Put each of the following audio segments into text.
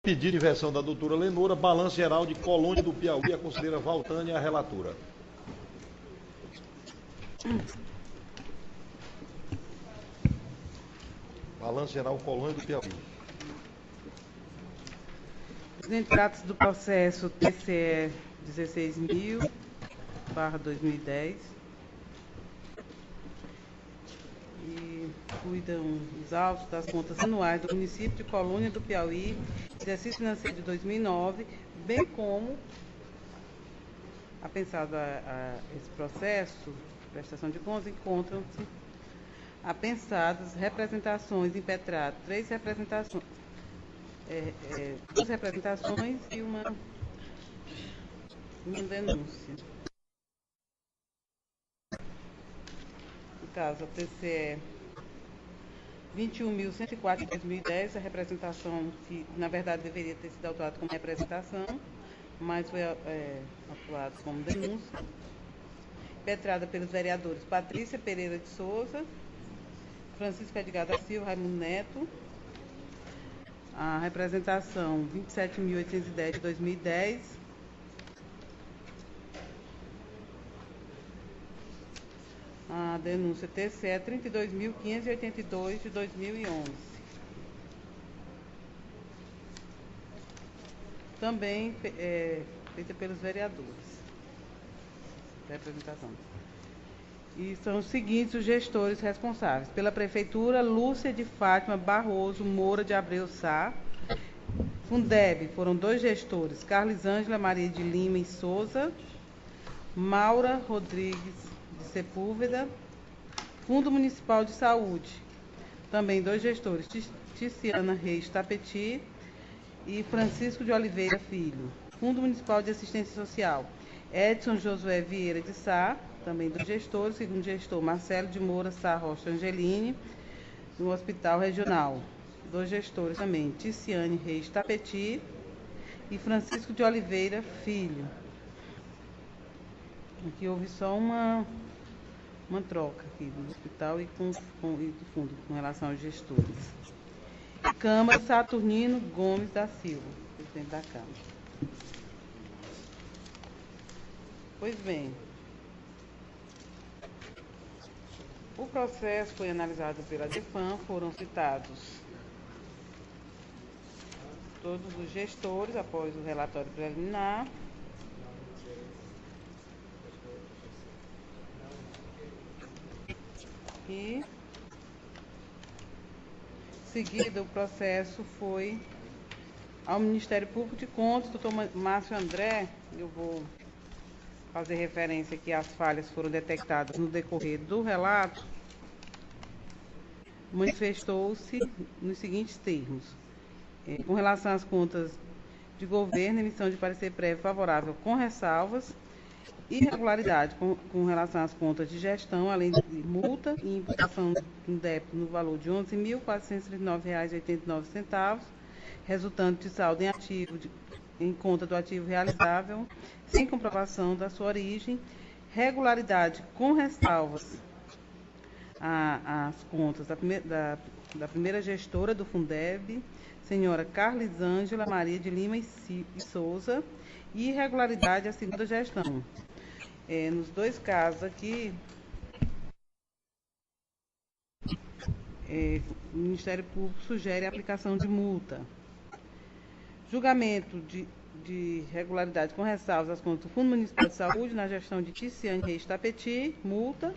Pedido de versão da doutora Lenora, balanço geral de Colônia do Piauí, a conselheira Valtânia, a relatora. Balanço geral Colônia do Piauí. Presidente, trata-se do processo TCE 16.000/2010 e cuidam os autos das contas anuais do município de Colônia do Piauí, exercício financeiro de 2009, bem como apensado a esse processo de prestação de contas, encontram-se apensadas representações impetradas, duas representações e uma denúncia. No caso, a TCE 21.104 de 2010, a representação que, na verdade, deveria ter sido autuada como representação, mas foi autuada como denúncia, impetrada pelos vereadores Patrícia Pereira de Souza, Francisco Edgar da Silva, Raimundo Neto. A representação 27.810 de 2010. A denúncia TCE 32.582 de 2011. Também feita pelos vereadores. Representação. E são os seguintes os gestores responsáveis. Pela Prefeitura, Lúcia de Fátima Barroso Moura de Abreu Sá. Fundeb, foram 2 gestores, Carlisângela Maria de Lima e Souza, Maura Rodrigues de Sepúlveda. Fundo Municipal de Saúde, também 2 gestores, Ticiana Reis Tapeti e Francisco de Oliveira Filho. Fundo Municipal de Assistência Social, Edson Josué Vieira de Sá, também 2 gestores, segundo gestor Marcelo de Moura Sá Rocha Angeline, no Hospital Regional. 2 gestores também, Ticiane Reis Tapeti e Francisco de Oliveira Filho. Aqui houve só uma troca aqui do hospital e do fundo com relação aos gestores. Câmara, Saturnino Gomes da Silva, presidente da Câmara. Pois bem, o processo foi analisado pela DEFAM, foram citados todos os gestores após o relatório preliminar. E, seguido, o processo foi ao Ministério Público de Contas, doutor Márcio André. Eu vou fazer referência aqui às falhas que foram detectadas no decorrer do relato. Manifestou-se nos seguintes termos. Com relação às contas de governo, emissão de parecer prévio favorável com ressalvas, irregularidade com relação às contas de gestão, além de multa e imputação de um débito no valor de R$ 11.439,89, resultante de saldo em ativo em conta do ativo realizável, sem comprovação da sua origem, regularidade com ressalvas às contas da primeira gestora do Fundeb, senhora Carlisângela Maria de Lima e Souza, e irregularidade à segunda gestão. Nos 2 casos aqui, o Ministério Público sugere a aplicação de multa. Julgamento de regularidade com ressalvas às contas do Fundo Municipal de Saúde na gestão de Ticiane Reis Tapeti, multa.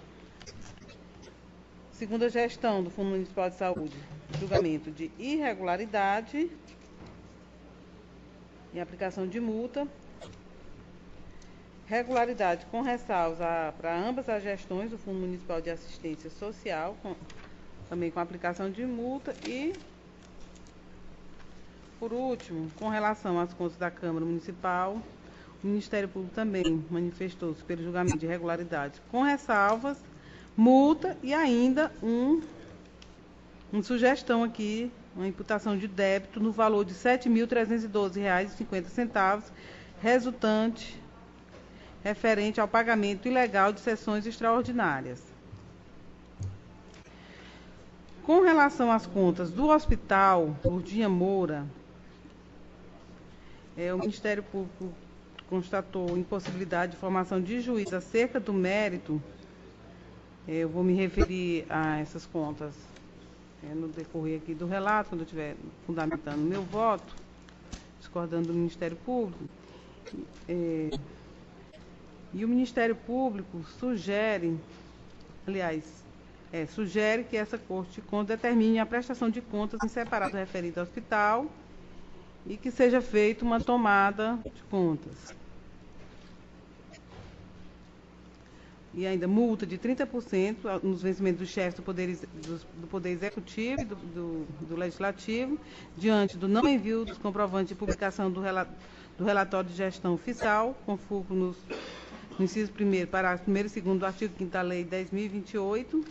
Segunda gestão do Fundo Municipal de Saúde, julgamento de irregularidade e aplicação de multa. Regularidade com ressalvas para ambas as gestões do Fundo Municipal de Assistência Social, também com aplicação de multa. E, por último, com relação às contas da Câmara Municipal, o Ministério Público também manifestou-se pelo julgamento de irregularidade com ressalvas, multa e ainda uma sugestão aqui, uma imputação de débito no valor de R$ 7.312,50, resultante referente ao pagamento ilegal de sessões extraordinárias. Com relação às contas do Hospital Lourdinha Moura, O Ministério Público constatou impossibilidade de formação de juízo acerca do mérito. Eu vou me referir a essas contas no decorrer aqui do relato, quando eu estiver fundamentando o meu voto, discordando do Ministério Público. E o Ministério Público sugere, sugere que essa Corte de Contas determine a prestação de contas em separado referido ao hospital e que seja feita uma tomada de contas. E ainda multa de 30% nos vencimentos dos chefes do Poder Executivo e do Legislativo, diante do não envio dos comprovantes de publicação do relatório de gestão fiscal, com fulcro no inciso 1º, parágrafo 1º e 2º do artigo 5º da Lei 10.028.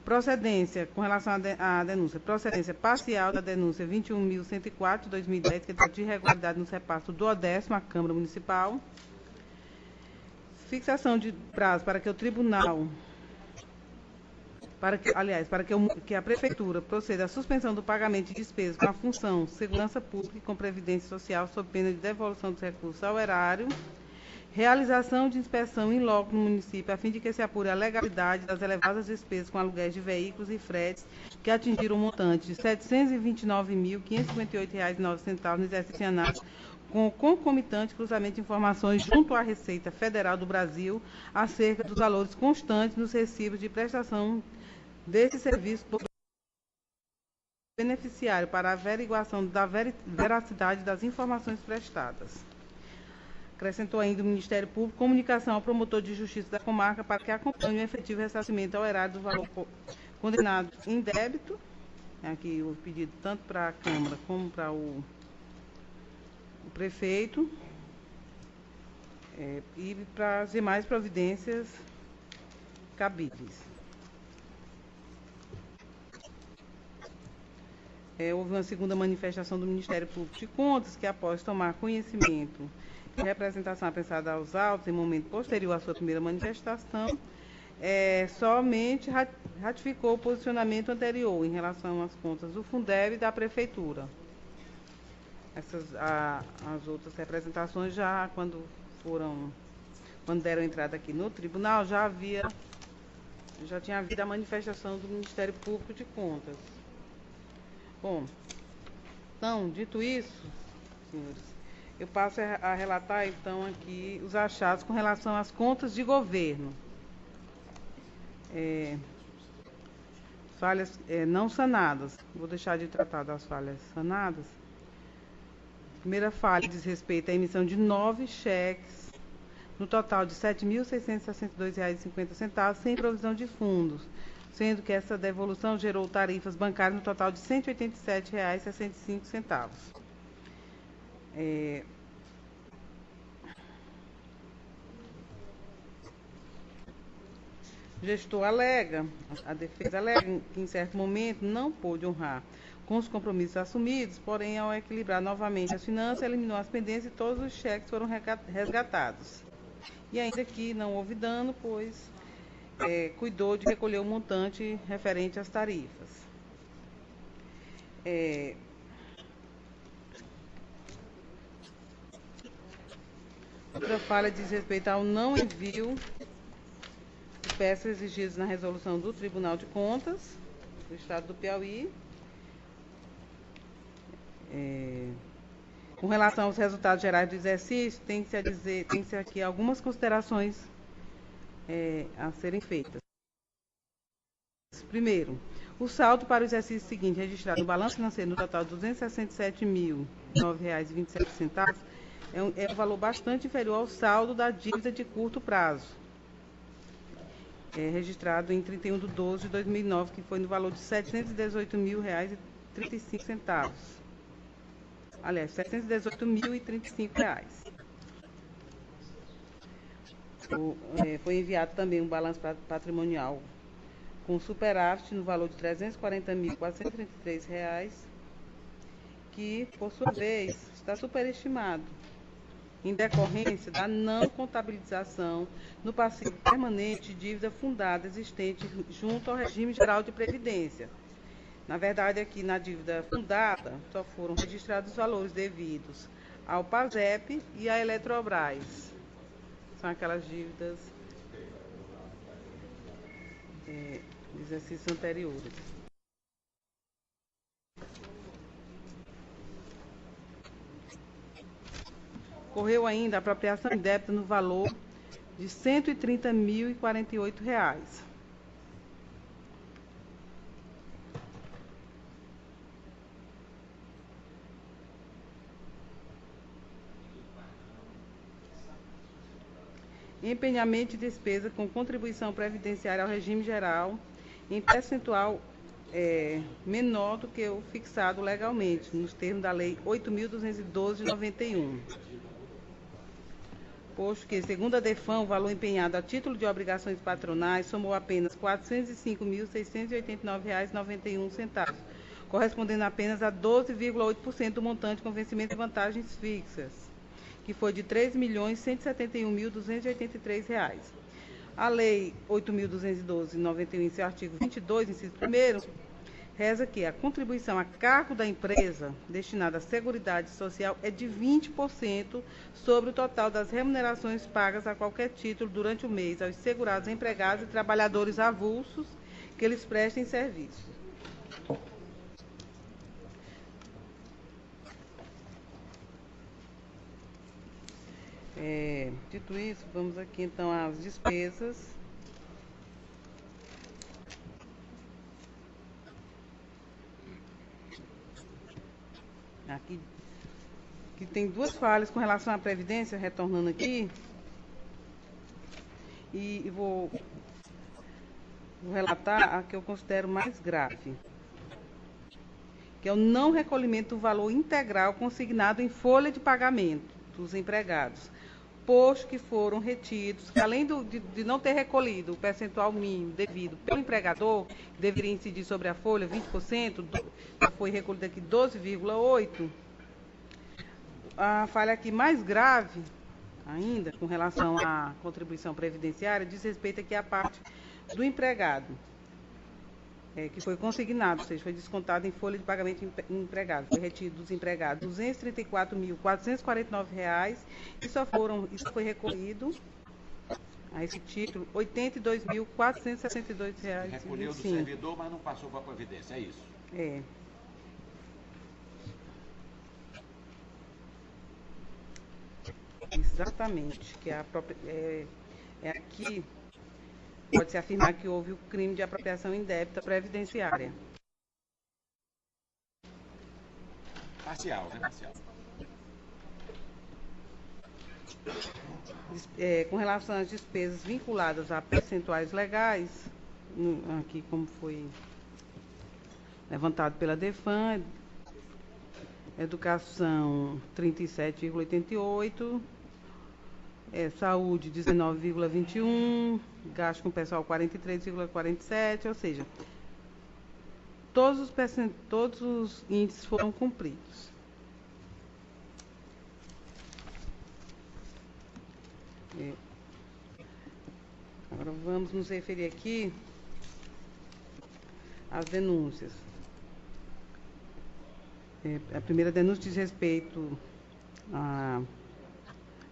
Procedência, com relação à denúncia, procedência parcial da denúncia 21.104 de 2010, que trata de irregularidade no repasto do 10º à Câmara Municipal. Fixação de prazo para que o tribunal, para que a Prefeitura proceda à suspensão do pagamento de despesas com a função segurança pública e com previdência social, sob pena de devolução dos recursos ao erário. Realização de inspeção em loco no município, a fim de que se apure a legalidade das elevadas despesas com aluguéis de veículos e fretes, que atingiram o montante de R$ 729.558,09 no exercício análogo, com o concomitante cruzamento de informações junto à Receita Federal do Brasil acerca dos valores constantes nos recibos de prestação desse serviço por beneficiário para a averiguação da veracidade das informações prestadas. Acrescentou ainda o Ministério Público comunicação ao promotor de justiça da comarca para que acompanhe o efetivo ressarcimento ao erário do valor condenado em débito. Aqui o pedido tanto para a Câmara como para o prefeito, e para as demais providências cabíveis. Houve uma segunda manifestação do Ministério Público de Contas, que após tomar conhecimento de representação apresentada aos autos em momento posterior à sua primeira manifestação, somente ratificou o posicionamento anterior em relação às contas do Fundeb e da Prefeitura. As outras representações já, quando deram entrada aqui no tribunal, já tinha havido a manifestação do Ministério Público de Contas. Bom, então, dito isso, senhores, eu passo a relatar, então, aqui os achados com relação às contas de governo. Falhas não sanadas. Vou deixar de tratar das falhas sanadas. Primeira falha diz respeito à emissão de 9 cheques, no total de R$ 7.662,50, sem provisão de fundos, sendo que essa devolução gerou tarifas bancárias no total de R$ 187,65. O gestor alega, a defesa alega que em certo momento não pôde honrar com os compromissos assumidos, porém, ao equilibrar novamente as finanças, eliminou as pendências e todos os cheques foram resgatados. E ainda que não houve dano, pois cuidou de recolher o montante referente às tarifas. Outra falha diz respeito ao não envio de peças exigidas na resolução do Tribunal de Contas do Estado do Piauí. Com relação aos resultados gerais do exercício, tem-se aqui algumas considerações a serem feitas. Primeiro, o saldo para o exercício seguinte registrado no balanço financeiro no total de R$ 267.009,27 é um valor bastante inferior ao saldo da dívida de curto prazo, registrado em 31/12/2009, que foi no valor de R$ 718.000,35. Aliás, R$ 718.035. Foi enviado também um balanço patrimonial com superávit no valor de R$ 340.433, que, por sua vez, está superestimado, em decorrência da não contabilização no passivo permanente de dívida fundada existente junto ao regime geral de previdência, Na verdade, aqui na dívida fundada, só foram registrados os valores devidos ao PASEP e à Eletrobras. São aquelas dívidas de exercícios anteriores. Ocorreu ainda a apropriação indébita no valor de R$ 130.048. Empenhamento de despesa com contribuição previdenciária ao regime geral em percentual menor do que o fixado legalmente, nos termos da Lei 8.212 de 91. Posto que, segundo a DEFAM, o valor empenhado a título de obrigações patronais somou apenas R$ 405.689,91, correspondendo apenas a 12,8% do montante com vencimento de vantagens fixas, que foi de R$ 3.171.283. A Lei 8.212 de 91, em seu artigo 22, inciso 1º, reza que a contribuição a cargo da empresa destinada à Seguridade Social é de 20% sobre o total das remunerações pagas a qualquer título durante o mês aos segurados empregados e trabalhadores avulsos que eles prestem serviço. Dito isso, vamos aqui então às despesas. Aqui tem duas falhas com relação à Previdência, retornando aqui. E vou relatar a que eu considero mais grave, que é o não recolhimento do valor integral consignado em folha de pagamento dos empregados, posto que foram retidos, que além de não ter recolhido o percentual mínimo devido pelo empregador, que deveria incidir sobre a folha, 20%, foi recolhido aqui 12,8%. A falha aqui mais grave, ainda, com relação à contribuição previdenciária, diz respeito aqui à parte do empregado, que foi consignado, ou seja, foi descontado em folha de pagamento empregado. Foi retido dos empregados R$ 234.449 e isso foi recolhido a esse título R$ 82.462. Recolheu do servidor, mas não passou para a Previdência, é isso? É. Exatamente, que a própria, aqui pode-se afirmar que houve o crime de apropriação indébita previdenciária. Parcial, né? Parcial. Com relação às despesas vinculadas a percentuais legais, aqui como foi levantado pela DEFAM, educação 37,88%, saúde 19,21%, gasto com pessoal 43,47%, ou seja, todos os índices foram cumpridos. Agora vamos nos referir aqui às denúncias. A primeira denúncia diz respeito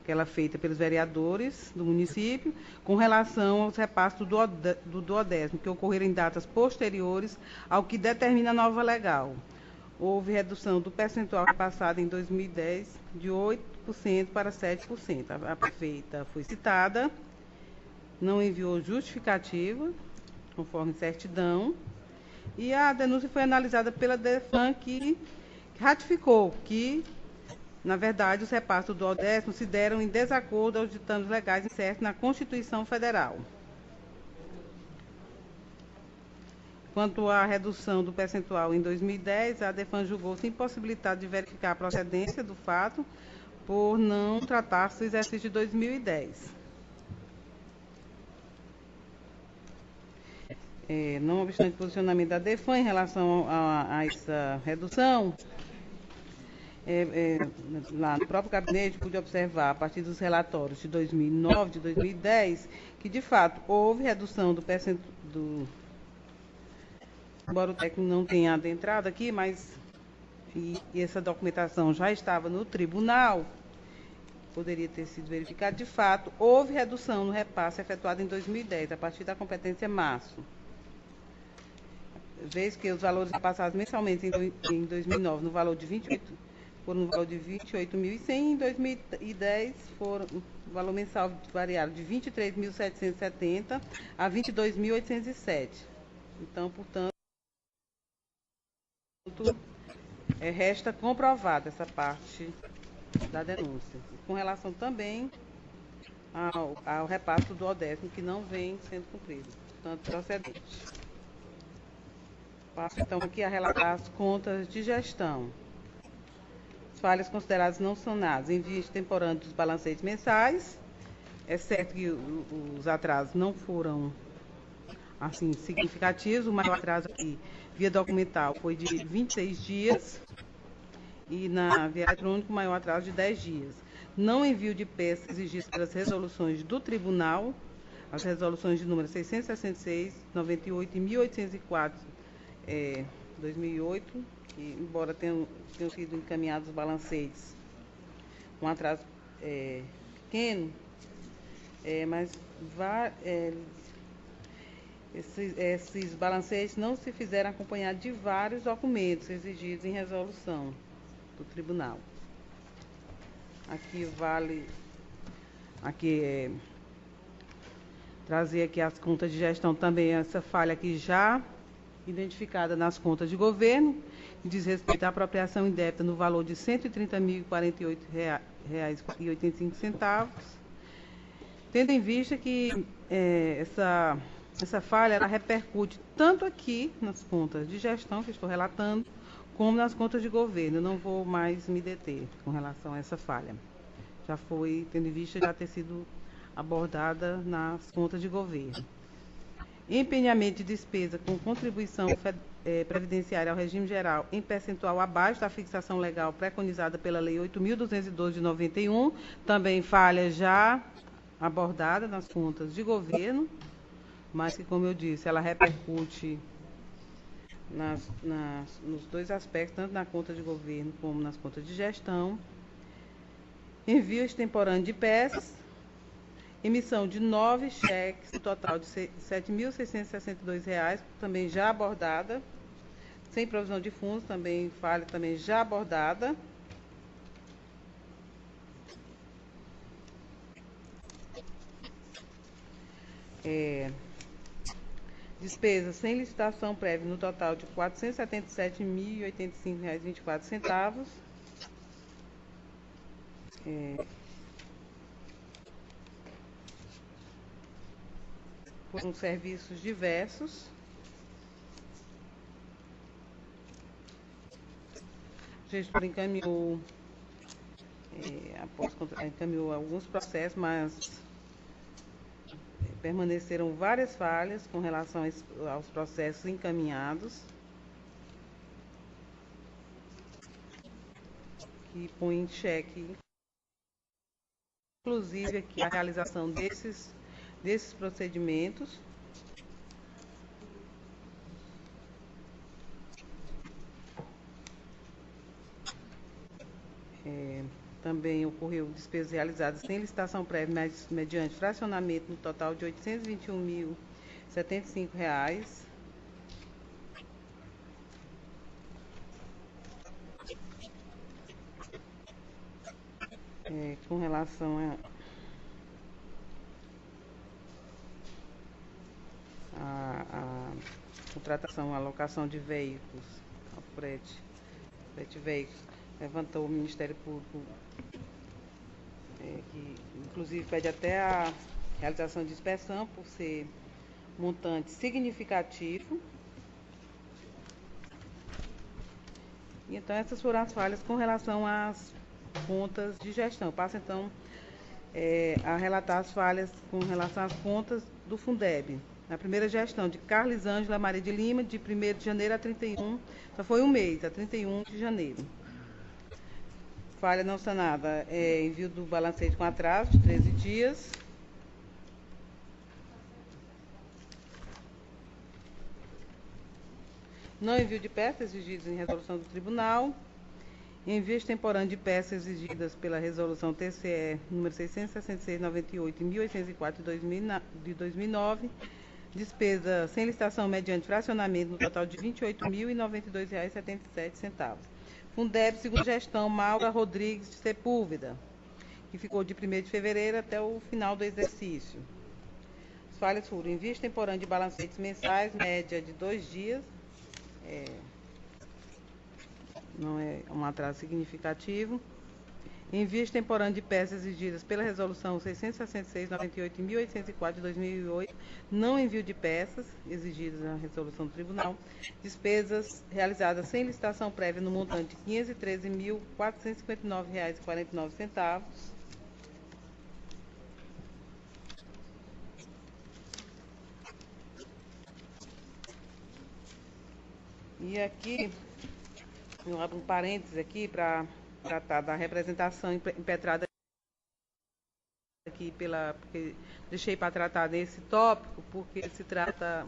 àquela feita pelos vereadores do município com relação aos repassos do duodécimo, que ocorreram em datas posteriores ao que determina a nova legal. Houve redução do percentual repassado em 2010 de 8% para 7%. A prefeita foi citada, não enviou justificativa, conforme certidão, e a denúncia foi analisada pela DEFAM, que ratificou que, na verdade, os repassos do duodécimo se deram em desacordo aos ditames legais incertos na Constituição Federal. Quanto à redução do percentual em 2010, a DEFAM julgou-se impossibilitada de verificar a procedência do fato por não tratar-se do exercício de 2010. Não obstante o posicionamento da DEFAM em relação a essa redução, lá no próprio gabinete pude observar, a partir dos relatórios de 2009, de 2010, que de fato houve redução do embora o técnico não tenha adentrado aqui, mas e essa documentação já estava no tribunal, poderia ter sido verificado. De fato, houve redução no repasse efetuado em 2010, a partir da competência março. Vez que os valores repassados mensalmente em 2009 no valor de 28, foram no valor de 28.100, em 2010 foram o valor mensal variado de 23.770 a 22.807. Então, portanto, resta comprovada essa parte da denúncia. Com relação também ao repasse do 10º, que não vem sendo cumprido, portanto, procedente. Passo, então, aqui a relatar as contas de gestão. As falhas consideradas não sanadas, envio extemporâneo dos balancetes mensais, exceto que os atrasos não foram, assim, significativos. O maior atraso aqui, via documental, foi de 26 dias, e na via eletrônica, o maior atraso de 10 dias. Não envio de peças exigidas pelas resoluções do tribunal, as resoluções de número 666, 98 e 1804, 2008, que, embora tenham sido encaminhados os balancetes com atraso pequeno, mas esses balancetes não se fizeram acompanhar de vários documentos exigidos em resolução do tribunal. Aqui vale trazer aqui as contas de gestão também, essa falha aqui já identificada nas contas de governo, que diz respeito à apropriação indébita no valor de R$ 130.048,85, tendo em vista que essa falha ela repercute tanto aqui nas contas de gestão que estou relatando, como nas contas de governo. Eu não vou mais me deter com relação a essa falha. Já foi, tendo em vista, já ter sido abordada nas contas de governo. Empenhamento de despesa com contribuição previdenciária ao regime geral em percentual abaixo da fixação legal preconizada pela Lei 8.212 de 91, também falha já abordada nas contas de governo, mas que, como eu disse, ela repercute nos dois aspectos, tanto na conta de governo como nas contas de gestão. Envio extemporâneo de peças, emissão de 9 cheques, no total de R$ 7.662, também já abordada, sem provisão de fundos, também falha, também já abordada. Despesas sem licitação prévia no total de R$ 477.085,24. Foram serviços diversos. O gestor encaminhou alguns processos, mas permaneceram várias falhas com relação aos processos encaminhados, que põe em xeque, inclusive, aqui a realização desses procedimentos. Também ocorreu despesas realizadas sem licitação prévia, mas mediante fracionamento no total de R$ 821.075. Com relação a contratação, alocação de veículos, ao frete veículos, levantou o Ministério Público, que inclusive pede até a realização de inspeção por ser montante significativo. E então essas foram as falhas com relação às contas de gestão. Passo então a relatar as falhas com relação às contas do Fundeb. Na primeira gestão de Carlisângela Maria de Lima, de 1º de janeiro a 31, só foi um mês, a 31 de janeiro. Falha não sanada, envio do balancete com atraso de 13 dias. Não envio de peças exigidas em resolução do tribunal. Envio extemporâneo de peças exigidas pela resolução TCE número 666/98 e 1804 de 2009. Despesa sem licitação mediante fracionamento no total de R$ 28.092,77. Fundeb, segundo gestão, Maura Rodrigues de Sepúlveda, que ficou de 1º de fevereiro até o final do exercício. As falhas foram envio extemporâneo de balancetes mensais, média de 2 dias. Não é um atraso significativo. Envio extemporâneo de peças exigidas pela resolução 666/98 e 1804 de 2008. Não envio de peças exigidas na resolução do tribunal. Despesas realizadas sem licitação prévia no montante de R$ 513.459,49. E aqui, eu abro um parênteses aqui para tratar da representação impetrada aqui porque deixei para tratar desse tópico, porque se trata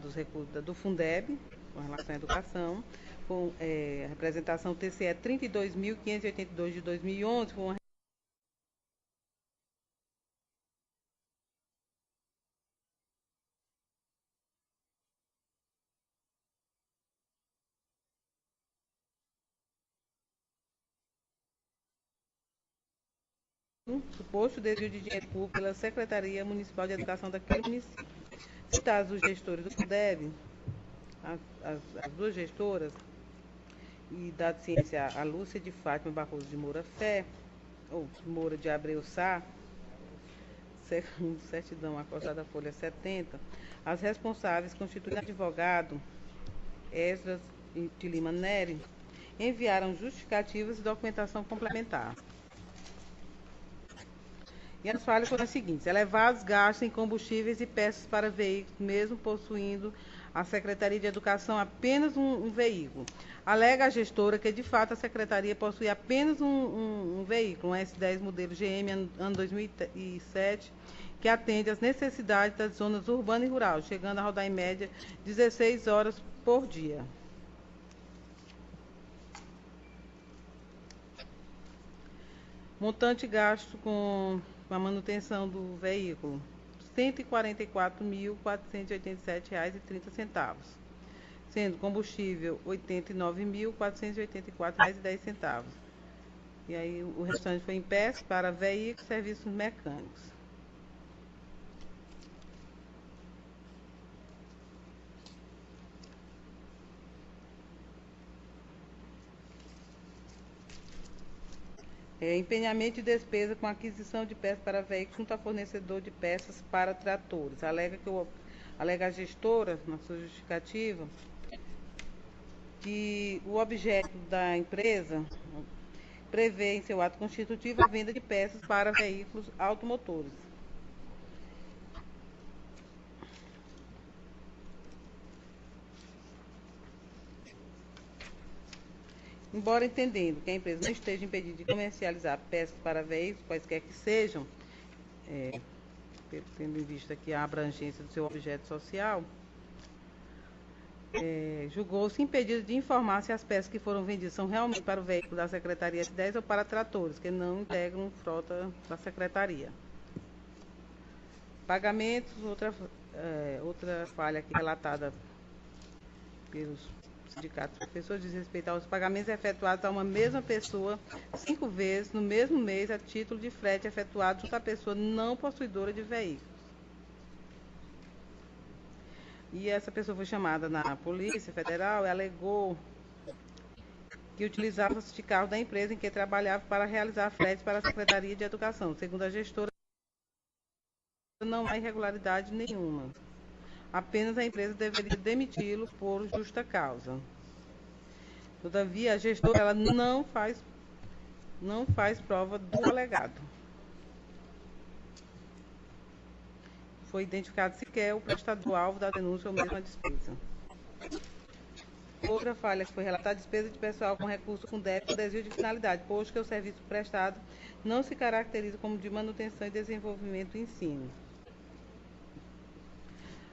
dos recursos do Fundeb, com relação à educação, com a representação TCE 32.582 de 2011, com uma suposto desvio de dinheiro público pela Secretaria Municipal de Educação daquele município. Citados os gestores do Fundeb, as duas gestoras, e dado ciência a Lúcia de Fátima Barroso de Moura Fé, ou Moura de Abreu Sá, segundo certidão acostada à folha 70, as responsáveis constituem advogado Esdras de Lima Neri, enviaram justificativas e documentação complementar. E as falhas foram as seguintes: elevados gastos em combustíveis e peças para veículos, mesmo possuindo a Secretaria de Educação apenas um veículo. Alega a gestora que, de fato, a Secretaria possui apenas um veículo, um S10 modelo GM, ano 2007, que atende às necessidades das zonas urbana e rural, chegando a rodar em média 16 horas por dia. Montante gasto com a manutenção do veículo, R$ 144.487,30, sendo combustível R$ 89.484,10. E aí o restante foi em peças para veículos e serviços mecânicos. Empenhamento de despesa com aquisição de peças para veículos junto a fornecedor de peças para tratores. Alega a gestora, na sua justificativa, que o objeto da empresa prevê em seu ato constitutivo a venda de peças para veículos automotores. Embora entendendo que a empresa não esteja impedida de comercializar peças para veículos, quaisquer que sejam, tendo em vista aqui a abrangência do seu objeto social, julgou-se impedida de informar se as peças que foram vendidas são realmente para o veículo da Secretaria S10 ou para tratores, que não integram frota da Secretaria. Pagamentos, outra falha aqui relatada pelos sindicatos professores, diz respeito aos pagamentos efetuados a uma mesma pessoa 5 vezes no mesmo mês a título de frete efetuado junto à pessoa não possuidora de veículos. E essa pessoa foi chamada na Polícia Federal e alegou que utilizava-se de carro da empresa em que trabalhava para realizar fretes para a Secretaria de Educação. Segundo a gestora, não há irregularidade nenhuma. Apenas a empresa deveria demiti-lo por justa causa. Todavia, a gestora ela não faz prova do alegado. Foi identificado sequer o prestador-alvo da denúncia ou mesmo a despesa. Outra falha que foi relatada: a despesa de pessoal com recurso com débito com desvio de finalidade, posto que o serviço prestado não se caracteriza como de manutenção e desenvolvimento do ensino.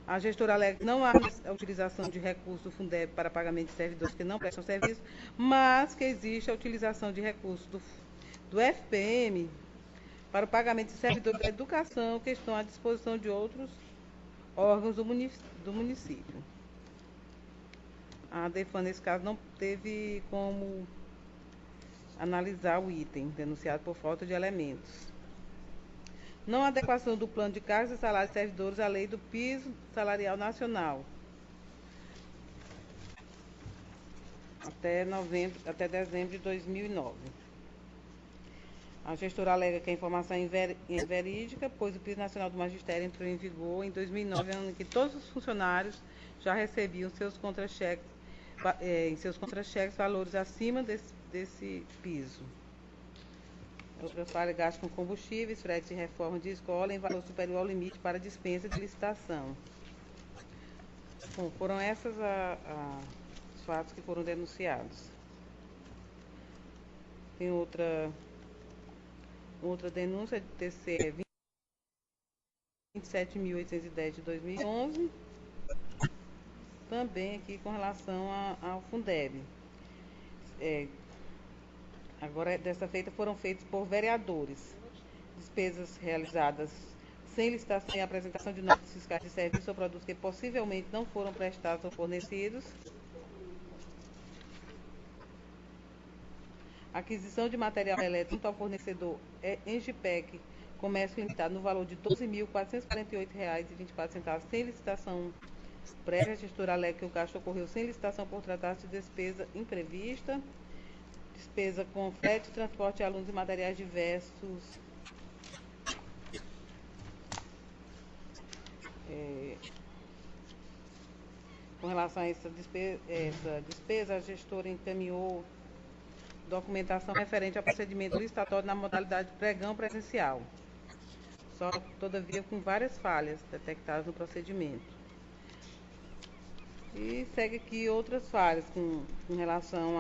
A gestora alega que não há a utilização de recursos do Fundeb para pagamento de servidores que não prestam serviço, mas que existe a utilização de recursos do FPM para o pagamento de servidores da educação que estão à disposição de outros órgãos do município. A DEFAN, nesse caso, não teve como analisar o item denunciado por falta de elementos. Não adequação do plano de cargos e salários de servidores à lei do piso salarial nacional. Até dezembro de 2009. A gestora alega que a informação é inverídica, pois o piso nacional do magistério entrou em vigor em 2009, ano em que todos os funcionários já recebiam em seus contra-cheques valores acima desse piso. Outra falha, gasto com combustíveis, fretes e reforma de escola em valor superior ao limite para dispensa de licitação. Bom, foram esses os fatos que foram denunciados. Tem outra denúncia de TCE 27.810 de 2011, também aqui com relação ao Fundeb. Agora, dessa feita, foram feitos por vereadores. Despesas realizadas sem licitação e apresentação de notas fiscais de serviço ou produtos que possivelmente não foram prestados ou fornecidos. Aquisição de material elétrico ao fornecedor Engipec Comércio Limitado no valor de R$ 12.448,24 sem licitação prévia. A gestora alega que o gasto ocorreu sem licitação por tratar-se de despesa imprevista. Despesa com frete, transporte de alunos e materiais diversos. Com relação a essa despesa, a gestora encaminhou documentação referente ao procedimento licitatório na modalidade pregão presencial. Só, todavia, com várias falhas detectadas no procedimento. E segue aqui outras falhas com relação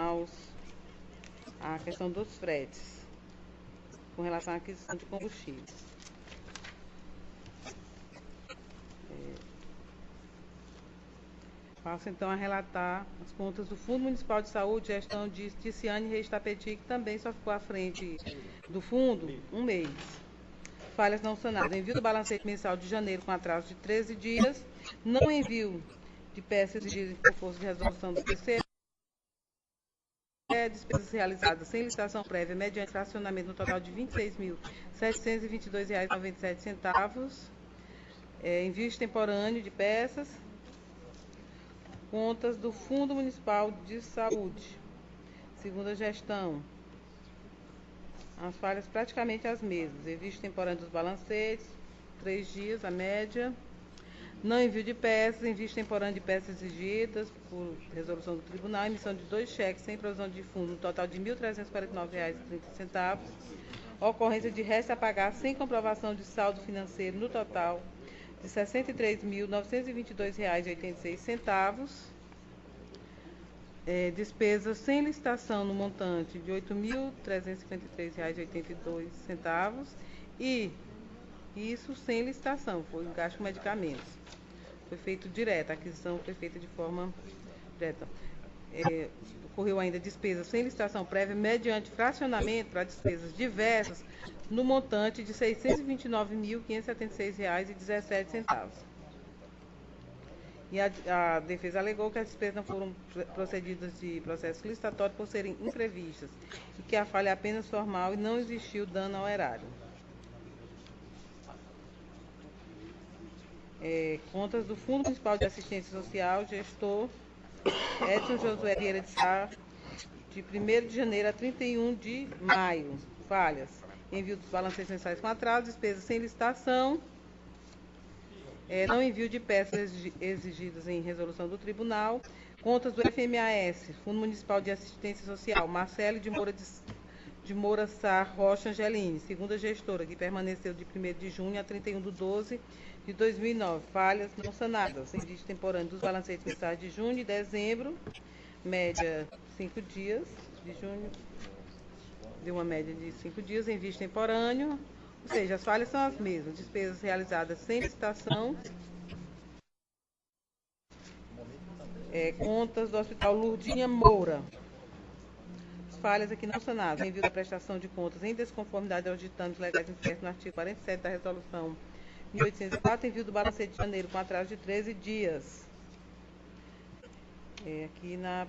à questão dos fretes, com relação à aquisição de combustíveis. Passo então a relatar as contas do Fundo Municipal de Saúde, gestão de Ticiane Reis Tapeti, que também só ficou à frente do fundo um mês. Falhas não sanadas. Envio do balancete mensal de janeiro com atraso de 13 dias. Não envio de peças exigidas por força de resolução do TCE. Despesas realizadas sem licitação prévia, mediante fracionamento no total de R$ 26.722,97. Envio extemporâneo de peças. Contas do Fundo Municipal de Saúde. Segunda gestão. As falhas praticamente as mesmas. Envio extemporâneo dos balancetes, 3 dias, a média. Não envio de peças, envio extemporâneo de peças exigidas por resolução do tribunal, emissão de 2 cheques sem provisão de fundo, no total de R$ 1.349,30. Ocorrência de resto a pagar sem comprovação de saldo financeiro, no total de R$ 63.922,86. Despesas sem licitação no montante de R$ 8.353,82. E isso sem licitação, foi um gasto com medicamentos. Foi feito direto, a aquisição foi feita de forma direta. Ocorreu ainda despesas sem licitação prévia, mediante fracionamento para despesas diversas, no montante de R$ 629.576,17. E a defesa alegou que as despesas não foram procedidas de processo licitatório por serem imprevistas e que a falha é apenas formal e não existiu dano ao erário. Contas do Fundo Municipal de Assistência Social, gestor Edson Josué Vieira de Sá, de 1º de janeiro a 31 de maio. Falhas. Envio dos balancetes mensais com atraso, despesas sem licitação, não envio de peças exigidas em resolução do tribunal. Contas do FMAS, Fundo Municipal de Assistência Social, Marcelo de Moura Sá Rocha Angeline, segunda gestora, que permaneceu de 1º de junho a 31 de 12 de 2009. Falhas não sanadas. Envio extemporâneo dos balancetes mensais de junho e dezembro, média 5 dias, de junho, deu uma média de 5 dias, envio extemporâneo, ou seja, as falhas são as mesmas. Despesas realizadas sem licitação, Contas do Hospital Lourdinha Moura. Falhas aqui não sanadas. Envio da prestação de contas em desconformidade aos ditames legais incertos no artigo 47 da Resolução 1804. Envio do balancete de janeiro com atraso de 13 dias. Aqui na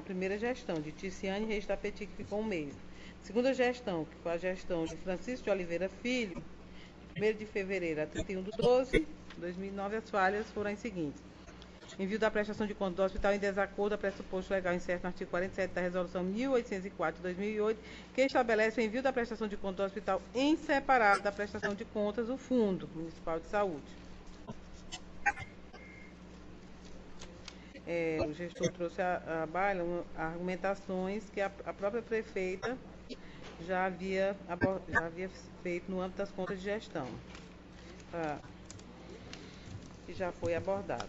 primeira gestão, de Ticiane Reis Tapeti, que ficou um mês. Segunda gestão, que foi a gestão de Francisco de Oliveira Filho, de 1º de fevereiro a 31/12/2009, as falhas foram as seguintes. Envio da prestação de contas do hospital em desacordo a pressuposto legal incerto no artigo 47 da Resolução 1804/2008, que estabelece o envio da prestação de contas do hospital em separado da prestação de contas do Fundo Municipal de Saúde. O gestor trouxe à baila argumentações que a própria prefeita já havia feito no âmbito das contas de gestão, que já foi abordada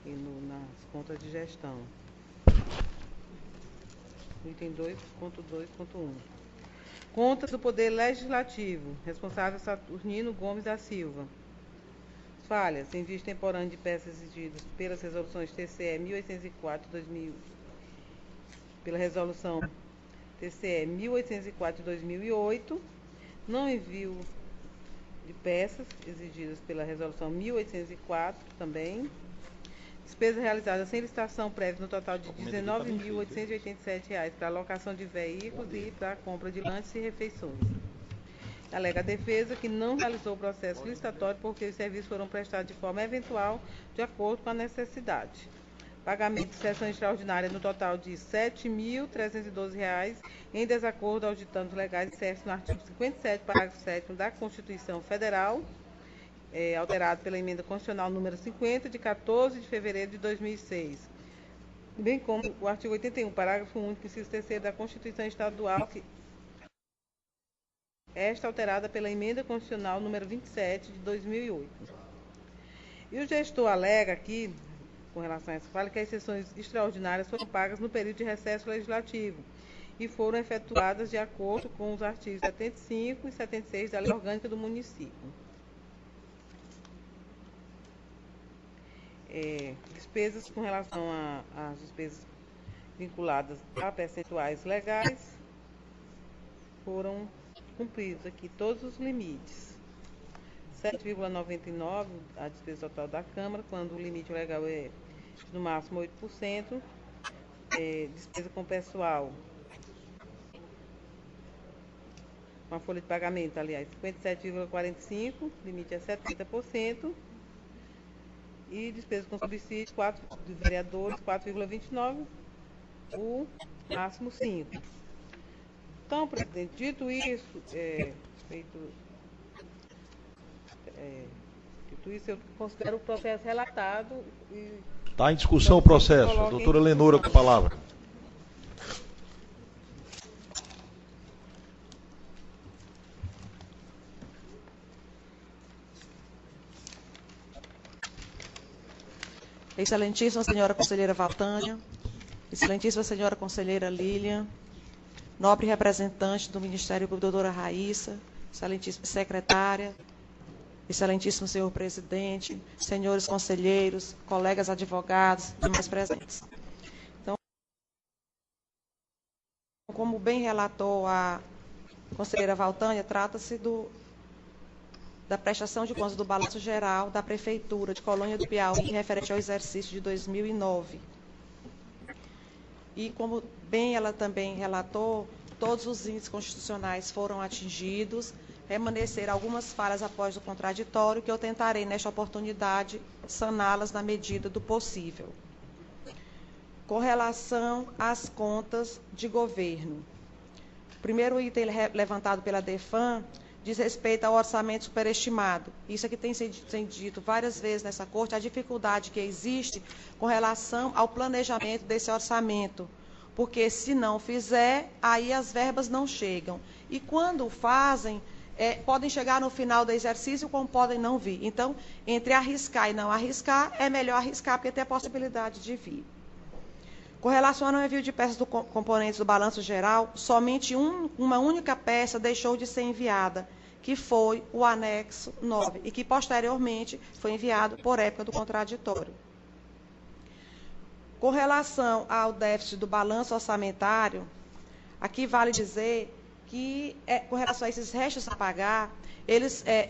aqui nas contas de gestão. Item 2.2.1. Contas do Poder Legislativo, responsável Saturnino Gomes da Silva. Falhas, envio extemporâneo de peças exigidas pelas resoluções TCE 1804/2000, pela resolução TCE 1804/2008, não envio de peças exigidas pela resolução 1804 também. Despesas realizadas sem licitação prévia no total de R$ 19.887 para alocação de veículos e para a compra de lanches e refeições. Alega a defesa que não realizou o processo licitatório porque os serviços foram prestados de forma eventual, de acordo com a necessidade. Pagamento de sessão extraordinária no total de R$ 7.312, em desacordo aos ditames legais incertos no artigo 57, parágrafo 7º da Constituição Federal, alterado pela emenda constitucional número 50, de 14 de fevereiro de 2006. Bem como o artigo 81, parágrafo único, inciso 3º da Constituição Estadual, que esta alterada pela emenda constitucional número 27 de 2008. E o gestor alega aqui, com relação a essa falha, que as sessões extraordinárias foram pagas no período de recesso legislativo e foram efetuadas de acordo com os artigos 75 e 76 da Lei Orgânica do Município. Despesas com relação às despesas vinculadas a percentuais legais foram cumpridos aqui todos os limites. 7,99 a despesa total da Câmara, quando o limite legal é no máximo 8%. Despesa com pessoal, uma folha de pagamento, aliás, 57,45, limite é 70%. E despesa com subsídio, de vereadores, 4,29, o máximo 5%. Então, presidente, dito isso, eu considero o processo relatado. Está em discussão o processo. A doutora Lenora com a palavra. Excelentíssima senhora conselheira Valtânia, excelentíssima senhora conselheira Lília, nobre representante do Ministério Público, doutora Raíssa, excelentíssima secretária, excelentíssimo senhor presidente, senhores conselheiros, colegas advogados e demais presentes. Então, como bem relatou a conselheira Valtânia, trata-se da prestação de contas do balanço geral da Prefeitura de Colônia do Piauí, referente ao exercício de 2009. E, como bem ela também relatou, todos os índices constitucionais foram atingidos, permaneceram algumas falhas após o contraditório, que eu tentarei, nesta oportunidade, saná-las na medida do possível. Com relação às contas de governo, o primeiro item levantado pela DEFAM diz respeito ao orçamento superestimado. Isso aqui tem sido dito várias vezes nessa corte, a dificuldade que existe com relação ao planejamento desse orçamento, porque se não fizer, aí as verbas não chegam. E quando fazem, podem chegar no final do exercício, como podem não vir. Então, entre arriscar e não arriscar, é melhor arriscar, porque tem a possibilidade de vir. Com relação ao envio de peças do componentes do balanço geral, somente uma única peça deixou de ser enviada, que foi o anexo 9, e que posteriormente foi enviado por época do contraditório. Com relação ao déficit do balanço orçamentário, aqui vale dizer que, com relação a esses restos a pagar,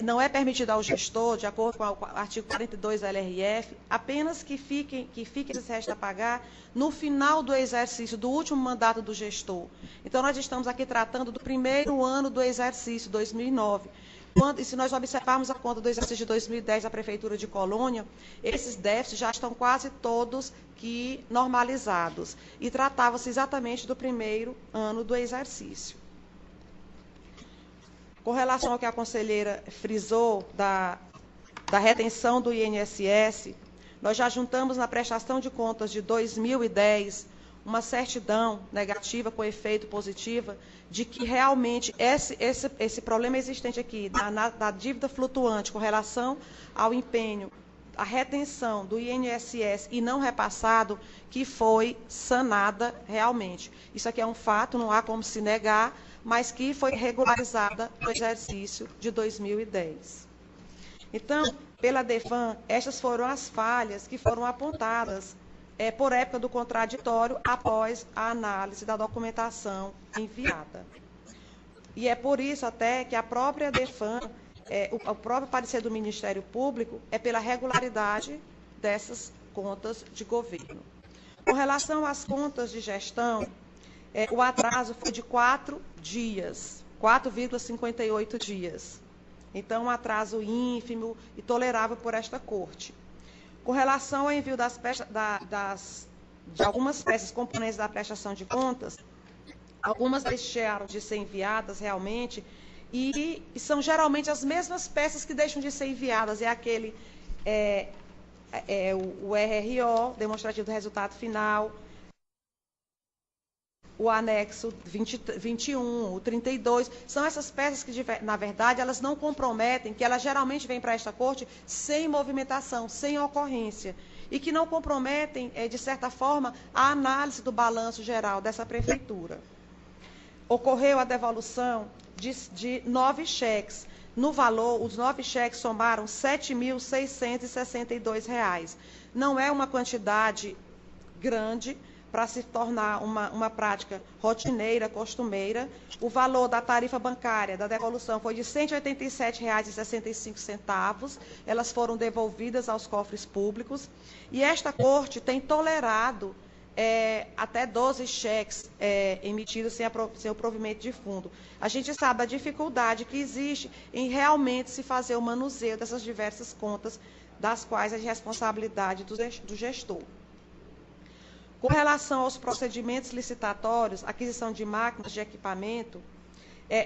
não é permitido ao gestor, de acordo com o artigo 42 da LRF, apenas que fiquem esses restos a pagar no final do exercício, do último mandato do gestor. Então, nós estamos aqui tratando do primeiro ano do exercício, 2009. E se nós observarmos a conta do exercício de 2010 da Prefeitura de Colônia, esses déficits já estão quase todos normalizados. E tratava-se exatamente do primeiro ano do exercício. Com relação ao que a conselheira frisou da retenção do INSS, nós já juntamos na prestação de contas de 2010 uma certidão negativa com efeito positivo de que realmente esse problema existente aqui da dívida flutuante com relação ao empenho, a retenção do INSS e não repassado, que foi sanada realmente. Isso aqui é um fato, não há como se negar, mas que foi regularizada no exercício de 2010. Então, pela DEFAN, estas foram as falhas que foram apontadas por época do contraditório após a análise da documentação enviada. E é por isso até que a própria DEFAN, o próprio parecer do Ministério Público, é pela regularidade dessas contas de governo. Com relação às contas de gestão, o atraso foi de 4 dias, 4,58 dias. Então, um atraso ínfimo e tolerável por esta Corte. Com relação ao envio de algumas peças componentes da prestação de contas, algumas deixaram de ser enviadas realmente, e são geralmente as mesmas peças que deixam de ser enviadas. É aquele, o RRO, demonstrativo do resultado final, o anexo 21, o 32, são essas peças que, na verdade, elas não comprometem, que elas geralmente vêm para esta Corte sem movimentação, sem ocorrência, e que não comprometem, de certa forma, a análise do balanço geral dessa Prefeitura. Ocorreu a devolução de 9 cheques. No valor, os 9 cheques somaram R$ 7.662. Não é uma quantidade grande para se tornar uma prática rotineira, costumeira. O valor da tarifa bancária da devolução foi de R$ 187,65. Elas foram devolvidas aos cofres públicos. E esta Corte tem tolerado até 12 cheques emitidos sem o provimento de fundo. A gente sabe a dificuldade que existe em realmente se fazer o manuseio dessas diversas contas, das quais é de responsabilidade do gestor. Com relação aos procedimentos licitatórios, aquisição de máquinas de equipamento,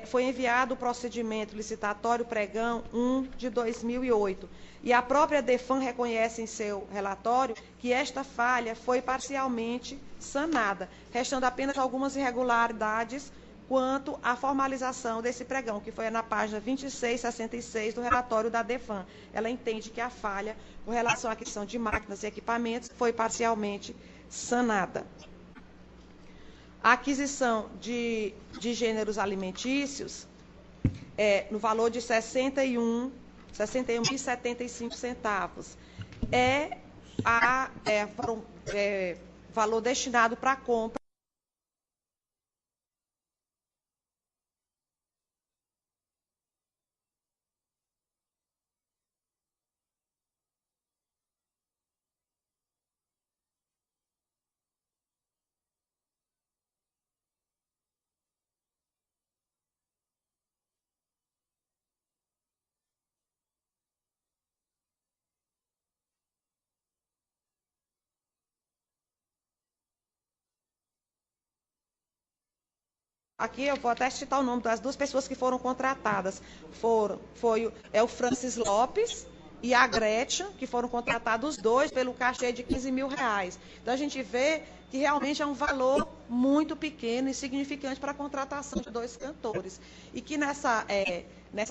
foi enviado o procedimento licitatório pregão 1 de 2008. E a própria DEFAN reconhece em seu relatório que esta falha foi parcialmente sanada, restando apenas algumas irregularidades quanto à formalização desse pregão, que foi na página 2666 do relatório da DEFAN. Ela entende que a falha com relação à aquisição de máquinas e equipamentos foi parcialmente sanada. A aquisição de gêneros alimentícios, no valor de R$ 61,75, valor destinado para a compra aqui eu vou até citar o nome das 2 pessoas que foram contratadas. Foi o Francis Lopes e a Gretchen, que foram contratados os 2 pelo cachê de R$ 15 mil. Então, a gente vê que realmente é um valor muito pequeno e significante para a contratação de 2 cantores. E que nessa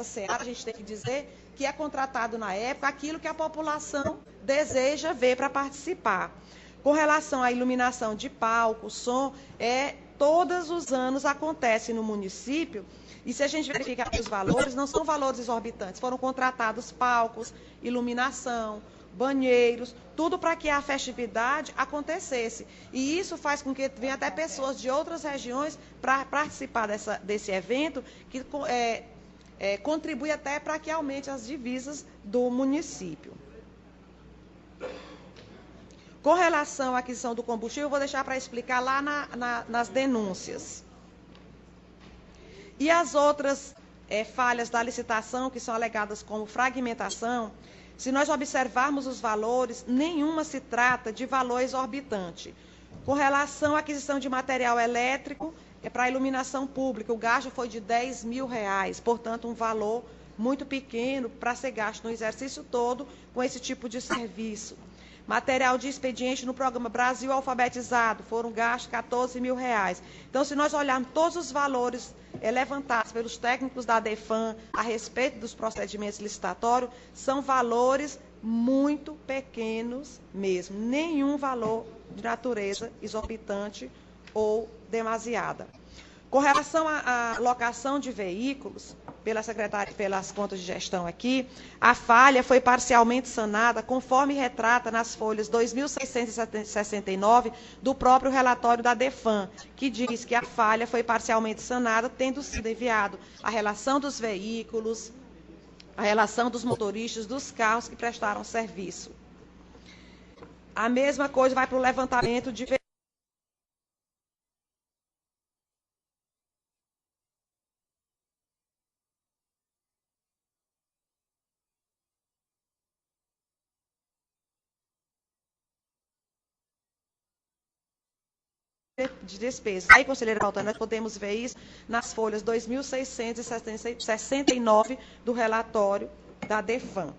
seara a gente tem que dizer que é contratado na época aquilo que a população deseja ver para participar. Com relação à iluminação de palco, som, todos os anos acontece no município, e se a gente verificar os valores, não são valores exorbitantes, foram contratados palcos, iluminação, banheiros, tudo para que a festividade acontecesse. E isso faz com que venham até pessoas de outras regiões para participar desse evento, que contribui até para que aumente as divisas do município. Com relação à aquisição do combustível, eu vou deixar para explicar lá nas denúncias. E as outras falhas da licitação, que são alegadas como fragmentação, se nós observarmos os valores, nenhuma se trata de valor exorbitante. Com relação à aquisição de material elétrico, para a iluminação pública, o gasto foi de R$10 mil, portanto, um valor muito pequeno para ser gasto no exercício todo com esse tipo de serviço. Material de expediente no programa Brasil Alfabetizado, foram gastos R$14 mil. Então, se nós olharmos todos os valores levantados pelos técnicos da DEFAM a respeito dos procedimentos licitatórios, são valores muito pequenos mesmo, nenhum valor de natureza exorbitante ou demasiada. Com relação à locação de veículos, pela secretária, pelas contas de gestão aqui, a falha foi parcialmente sanada, conforme retrata nas folhas 2.669 do próprio relatório da DEFAM, que diz que a falha foi parcialmente sanada, tendo sido enviado a relação dos veículos, a relação dos motoristas, dos carros que prestaram serviço. A mesma coisa vai para o levantamento de despesas. Aí, conselheira Valtânia, nós podemos ver isso nas folhas 2.669 do relatório da DEFAM.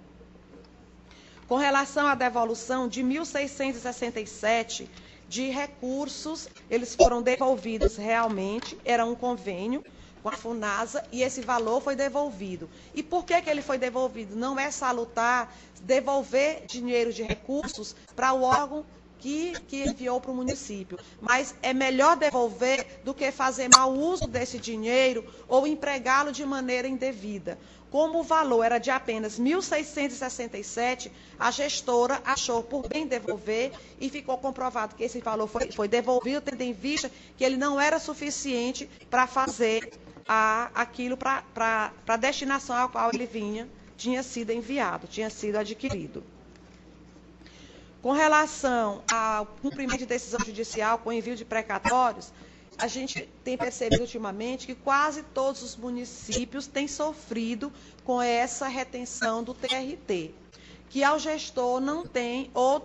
Com relação à devolução de 1.667 de recursos, eles foram devolvidos realmente, era um convênio com a FUNASA e esse valor foi devolvido. E por que ele foi devolvido? Não é salutar devolver dinheiro de recursos para o órgão que enviou para o município, mas é melhor devolver do que fazer mau uso desse dinheiro ou empregá-lo de maneira indevida. Como o valor era de apenas 1.667, a gestora achou por bem devolver e ficou comprovado que esse valor foi devolvido, tendo em vista que ele não era suficiente para fazer aquilo para a destinação ao qual ele tinha sido enviado, tinha sido adquirido. Com relação ao cumprimento de decisão judicial com envio de precatórios, a gente tem percebido ultimamente que quase todos os municípios têm sofrido com essa retenção do TRT, que ao gestor não tem o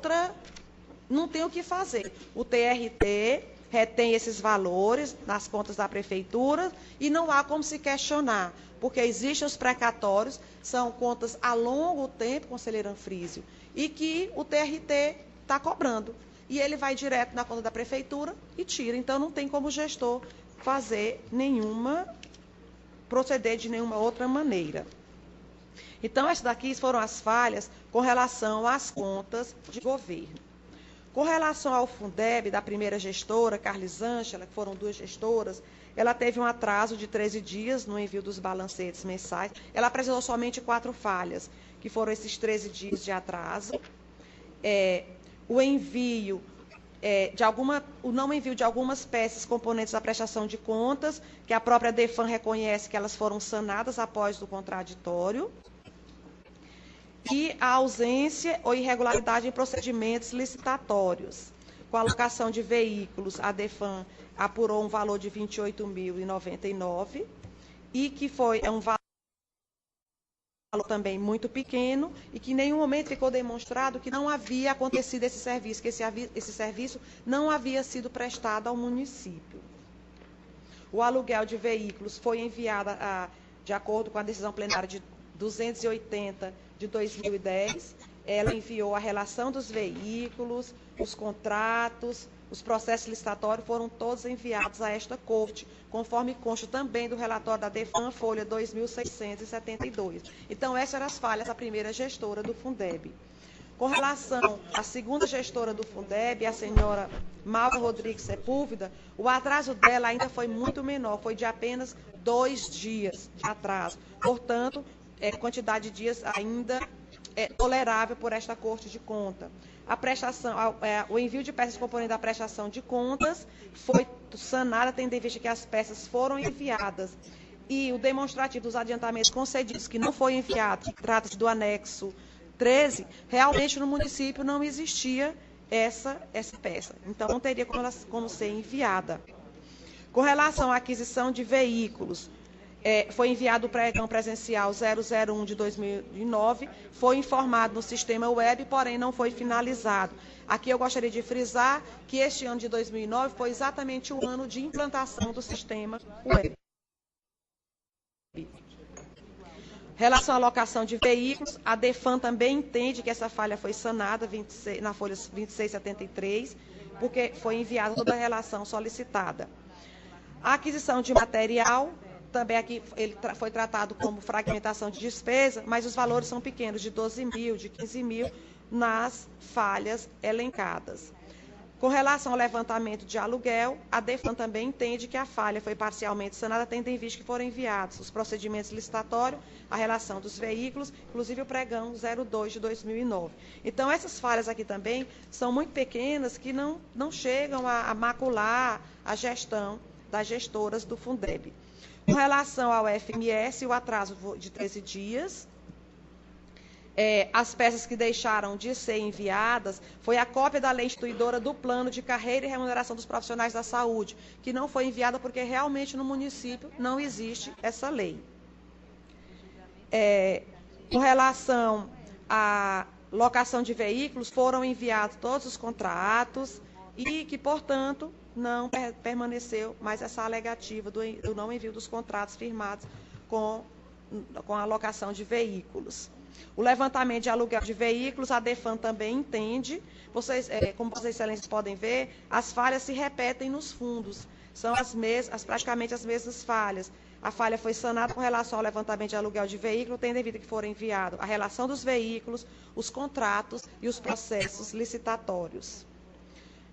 que fazer. O TRT retém esses valores nas contas da prefeitura e não há como se questionar, porque existem os precatórios, são contas a longo tempo, conselheiro Anfrísio, e que o TRT está cobrando. E ele vai direto na conta da prefeitura e tira. Então, não tem como o gestor proceder de nenhuma outra maneira. Então, essas daqui foram as falhas com relação às contas de governo. Com relação ao Fundeb, da primeira gestora, Carlisângela, que foram 2 gestoras, ela teve um atraso de 13 dias no envio dos balancetes mensais. Ela apresentou somente 4 falhas, que foram esses 13 dias de atraso. O envio o não envio de algumas peças componentes da prestação de contas, que a própria DEFAM reconhece que elas foram sanadas após o contraditório. E a ausência ou irregularidade em procedimentos licitatórios. Com a alocação de veículos, a DEFAM apurou um valor de R$ 28.099 e que é um valor também muito pequeno e que em nenhum momento ficou demonstrado que não havia acontecido esse serviço, que esse serviço não havia sido prestado ao município. O aluguel de veículos foi enviado, de acordo com a decisão plenária de 280 de 2010, ela enviou a relação dos veículos, os contratos, os processos licitatórios foram todos enviados a esta corte, conforme consta também do relatório da DEFAM, folha 2.672. Então, essas eram as falhas da primeira gestora do Fundeb. Com relação à segunda gestora do Fundeb, a senhora Maura Rodrigues Sepúlveda, o atraso dela ainda foi muito menor, foi de apenas 2 dias de atraso. Portanto, quantidade de dias ainda tolerável por esta Corte de Contas. O envio de peças componentes da prestação de contas foi sanada, tendo em vista que as peças foram enviadas e o demonstrativo dos adiantamentos concedidos, que não foi enviado, que trata-se do anexo 13, realmente no município não existia essa peça. Então, não teria como ser enviada. Com relação à aquisição de veículos, foi enviado o pregão presencial 001 de 2009, foi informado no sistema web, porém não foi finalizado. Aqui eu gostaria de frisar que este ano de 2009 foi exatamente o ano de implantação do sistema web. Em relação à alocação de veículos, a DEFAN também entende que essa falha foi sanada na folha 2673, porque foi enviada toda a relação solicitada. A aquisição de material, também aqui ele foi tratado como fragmentação de despesa, mas os valores são pequenos, de 12 mil, de 15 mil, nas falhas elencadas. Com relação ao levantamento de aluguel, a DEFAN também entende que a falha foi parcialmente sanada, tendo em vista que foram enviados os procedimentos licitatórios, a relação dos veículos, inclusive o pregão 02 de 2009. Então, essas falhas aqui também são muito pequenas, que não chegam a macular a gestão das gestoras do Fundeb. Com relação ao FMS, o atraso de 13 dias, as peças que deixaram de ser enviadas foi a cópia da lei instituidora do plano de carreira e remuneração dos profissionais da saúde, que não foi enviada porque realmente no município não existe essa lei. Com relação à locação de veículos, foram enviados todos os contratos e que, portanto, não permaneceu mais essa alegativa do não envio dos contratos firmados com a alocação de veículos. O levantamento de aluguel de veículos, a DEFAN também entende, como Vossas Excelências podem ver, as falhas se repetem nos fundos, são praticamente as mesmas falhas. A falha foi sanada com relação ao levantamento de aluguel de veículo, tendo em vista que foram enviados a relação dos veículos, os contratos e os processos licitatórios.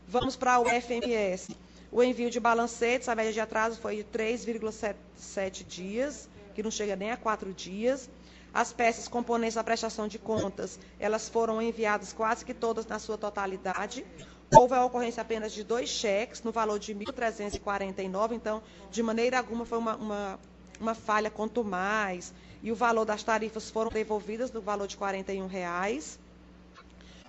Vamos para o FMS. O envio de balancetes, a média de atraso foi de 3,7 dias, que não chega nem a 4 dias. As peças componentes da prestação de contas, elas foram enviadas quase que todas na sua totalidade. Houve a ocorrência apenas de 2 cheques, no valor de R$ 1.349, então, de maneira alguma, foi uma falha quanto mais. E o valor das tarifas foram devolvidas no valor de R$ 41.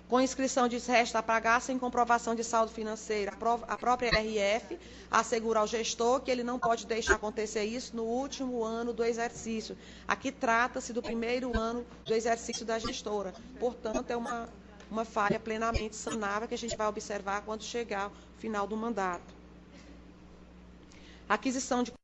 Com inscrição de resta a pagar sem comprovação de saldo financeiro, a própria RF assegura ao gestor que ele não pode deixar acontecer isso no último ano do exercício. Aqui trata-se do primeiro ano do exercício da gestora. Portanto, é uma falha plenamente sanável que a gente vai observar quando chegar o final do mandato. Aquisição de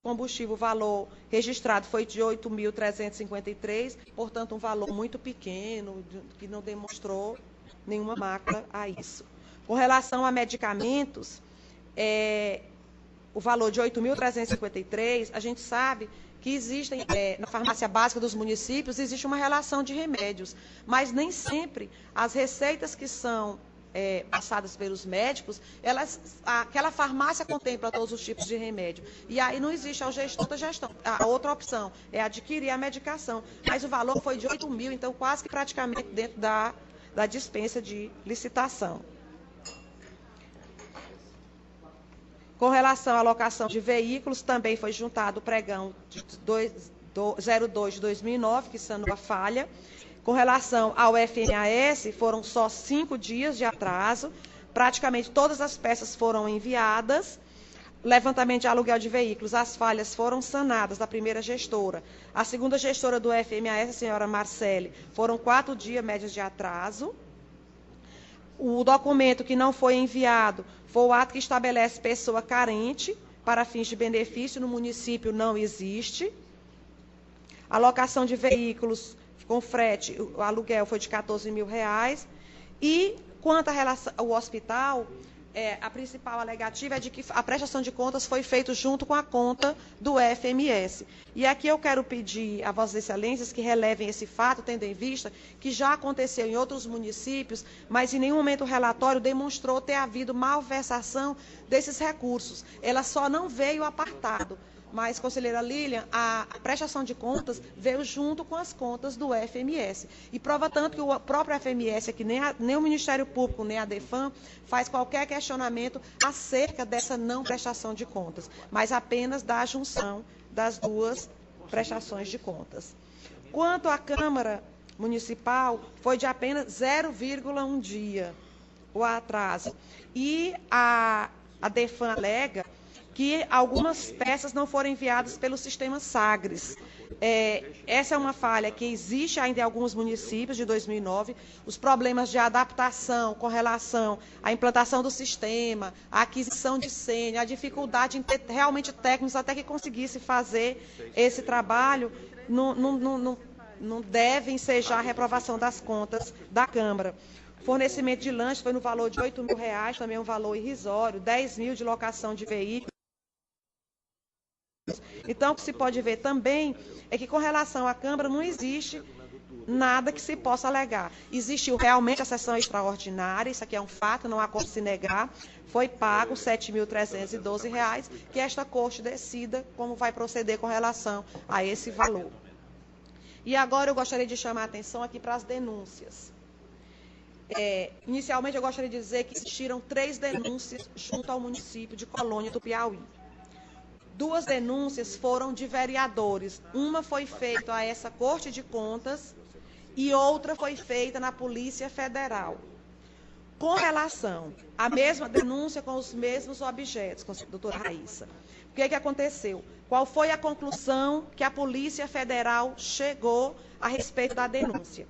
combustível, o valor registrado foi de 8.353, portanto, um valor muito pequeno, que não demonstrou nenhuma mácula a isso. Com relação a medicamentos, o valor de 8.353, a gente sabe que existem, na farmácia básica dos municípios, existe uma relação de remédios, mas nem sempre as receitas que são passadas pelos médicos, aquela farmácia contempla todos os tipos de remédio. E aí não existe ao gestor da gestão. A outra opção é adquirir a medicação. Mas o valor foi de 8 mil, então quase que praticamente dentro da dispensa de licitação. Com relação à alocação de veículos, também foi juntado o pregão 02 de 2009, que sanou a falha. Com relação ao FMAS, foram só 5 dias de atraso, praticamente todas as peças foram enviadas. Levantamento de aluguel de veículos, as falhas foram sanadas da primeira gestora. A segunda gestora do FMAS, a senhora Marcele, foram 4 dias médios de atraso. O documento que não foi enviado foi o ato que estabelece pessoa carente para fins de benefício, no município não existe. A alocação de veículos com frete, o aluguel foi de R$ 14 mil. E quanto ao hospital, a principal alegativa é de que a prestação de contas foi feita junto com a conta do FMS. E aqui eu quero pedir a Vossas Excelências que relevem esse fato, tendo em vista que já aconteceu em outros municípios, mas em nenhum momento o relatório demonstrou ter havido malversação desses recursos. Ela só não veio apartado. Mas, conselheira Lilian, a prestação de contas veio junto com as contas do FMS. E prova tanto que o próprio FMS, é que nem o Ministério Público, nem a DEFAM, faz qualquer questionamento acerca dessa não prestação de contas, mas apenas da junção das duas prestações de contas. Quanto à Câmara Municipal, foi de apenas 0,1 dia o atraso. E a DEFAM alega que algumas peças não foram enviadas pelo sistema Sagres. Essa é uma falha que existe ainda em alguns municípios de 2009. Os problemas de adaptação com relação à implantação do sistema, a aquisição de senha, a dificuldade em ter realmente técnicos até que conseguisse fazer esse trabalho, não deve ensejar a reprovação das contas da Câmara. Fornecimento de lanche foi no valor de R$ 8.000, também um valor irrisório, 10 mil de locação de veículos. Então, o que se pode ver também é que, com relação à Câmara, não existe nada que se possa alegar. Existiu realmente a sessão extraordinária, isso aqui é um fato, não há como se negar. Foi pago R$ 7.312, que esta Corte decida como vai proceder com relação a esse valor. E agora eu gostaria de chamar a atenção aqui para as denúncias. Inicialmente, eu gostaria de dizer que existiram 3 denúncias junto ao município de Colônia do Piauí. 2 denúncias foram de vereadores. Uma foi feita a essa Corte de Contas e outra foi feita na Polícia Federal. Com relação à mesma denúncia com os mesmos objetos, doutora Raíssa, o que aconteceu? Qual foi a conclusão que a Polícia Federal chegou a respeito da denúncia?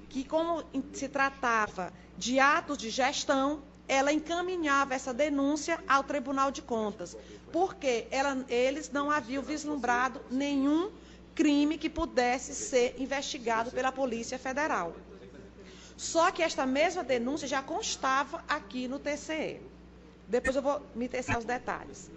Que, como se tratava de atos de gestão, ela encaminhava essa denúncia ao Tribunal de Contas, porque eles não haviam vislumbrado nenhum crime que pudesse ser investigado pela Polícia Federal. Só que esta mesma denúncia já constava aqui no TCE. Depois eu vou me tecer os detalhes.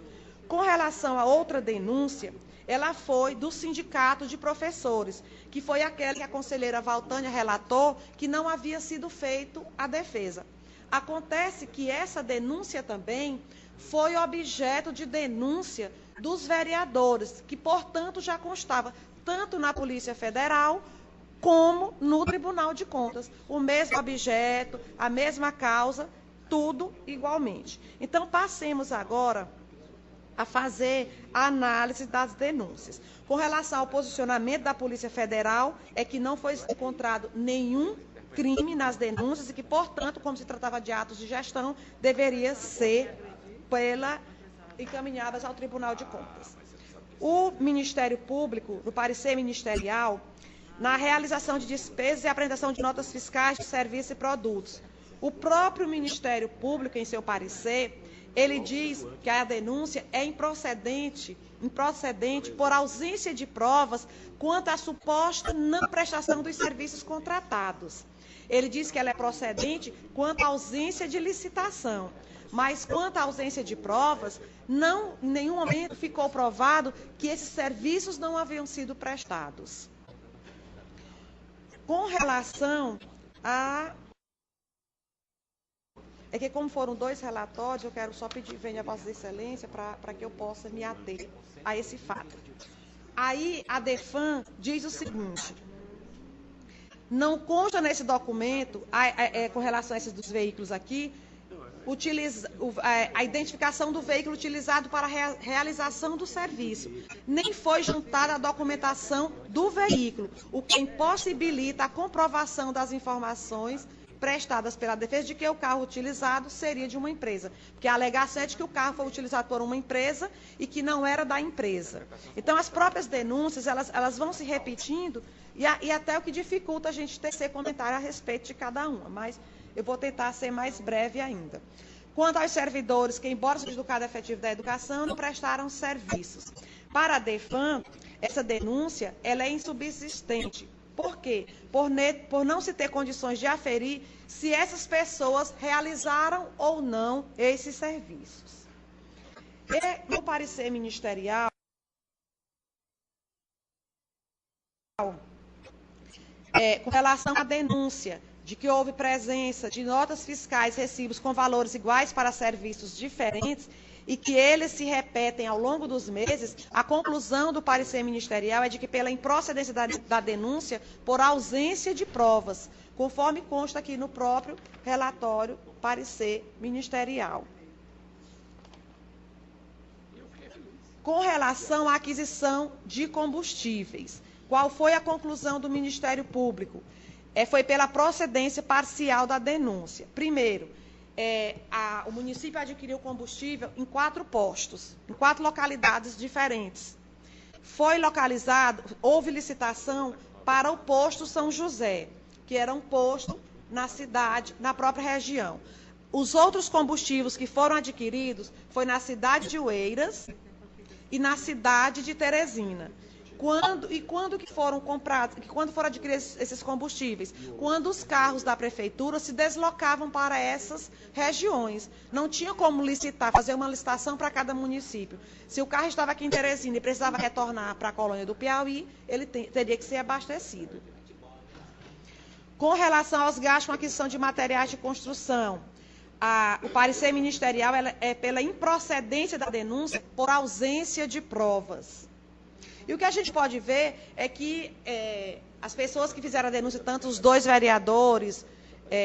Com relação a outra denúncia, ela foi do Sindicato de Professores, que foi aquela que a conselheira Valtânia relatou que não havia sido feito a defesa. Acontece que essa denúncia também foi objeto de denúncia dos vereadores, que, portanto, já constava tanto na Polícia Federal como no Tribunal de Contas. O mesmo objeto, a mesma causa, tudo igualmente. Então, passemos agora a fazer a análise das denúncias. Com relação ao posicionamento da Polícia Federal, é que não foi encontrado nenhum crime nas denúncias e que, portanto, como se tratava de atos de gestão, deveria ser encaminhadas ao Tribunal de Contas. O Ministério Público, no parecer ministerial, na realização de despesas e apresentação de notas fiscais de serviços e produtos, o próprio Ministério Público, em seu parecer, ele diz que a denúncia é improcedente por ausência de provas quanto à suposta não prestação dos serviços contratados. Ele diz que ela é procedente quanto à ausência de licitação, mas quanto à ausência de provas, em nenhum momento ficou provado que esses serviços não haviam sido prestados. Com relação a... É que, como foram 2 relatórios, eu quero só pedir, venha a Vossa Excelência, para que eu possa me ater a esse fato. Aí, a DEFAM diz o seguinte: não consta nesse documento, com relação a esses dos veículos aqui, a identificação do veículo utilizado para a realização do serviço. Nem foi juntada a documentação do veículo, o que impossibilita a comprovação das informações prestadas pela defesa de que o carro utilizado seria de uma empresa, porque a alegação é de que o carro foi utilizado por uma empresa e que não era da empresa. Então, as próprias denúncias, elas vão se repetindo e até o que dificulta a gente tecer comentário a respeito de cada uma, mas eu vou tentar ser mais breve ainda. Quanto aos servidores que, embora sejam do quadro efetivo da educação, não prestaram serviços. Para a DEFAM, essa denúncia ela é insubsistente. Por quê? Por não se ter condições de aferir se essas pessoas realizaram ou não esses serviços. E no parecer ministerial, com relação à denúncia de que houve presença de notas fiscais, recibos com valores iguais para serviços diferentes e que eles se repetem ao longo dos meses, a conclusão do parecer ministerial é de que pela improcedência da denúncia por ausência de provas, conforme consta aqui no próprio relatório parecer ministerial. Com relação à aquisição de combustíveis, qual foi a conclusão do Ministério Público? Foi pela procedência parcial da denúncia. Primeiro, o município adquiriu combustível em 4 postos, em 4 localidades diferentes. Foi localizado, houve licitação para o posto São José, que era um posto na cidade, na própria região. Os outros combustíveis que foram adquiridos foi na cidade de Oeiras e na cidade de Teresina. Quando que foram comprados, quando foram adquiridos esses combustíveis? Quando os carros da prefeitura se deslocavam para essas regiões. Não tinha como licitar, fazer uma licitação para cada município. Se o carro estava aqui em Teresina e precisava retornar para a colônia do Piauí, ele teria que ser abastecido. Com relação aos gastos com aquisição de materiais de construção, o parecer ministerial é pela improcedência da denúncia por ausência de provas. E o que a gente pode ver é que as pessoas que fizeram a denúncia, tanto os 2 vereadores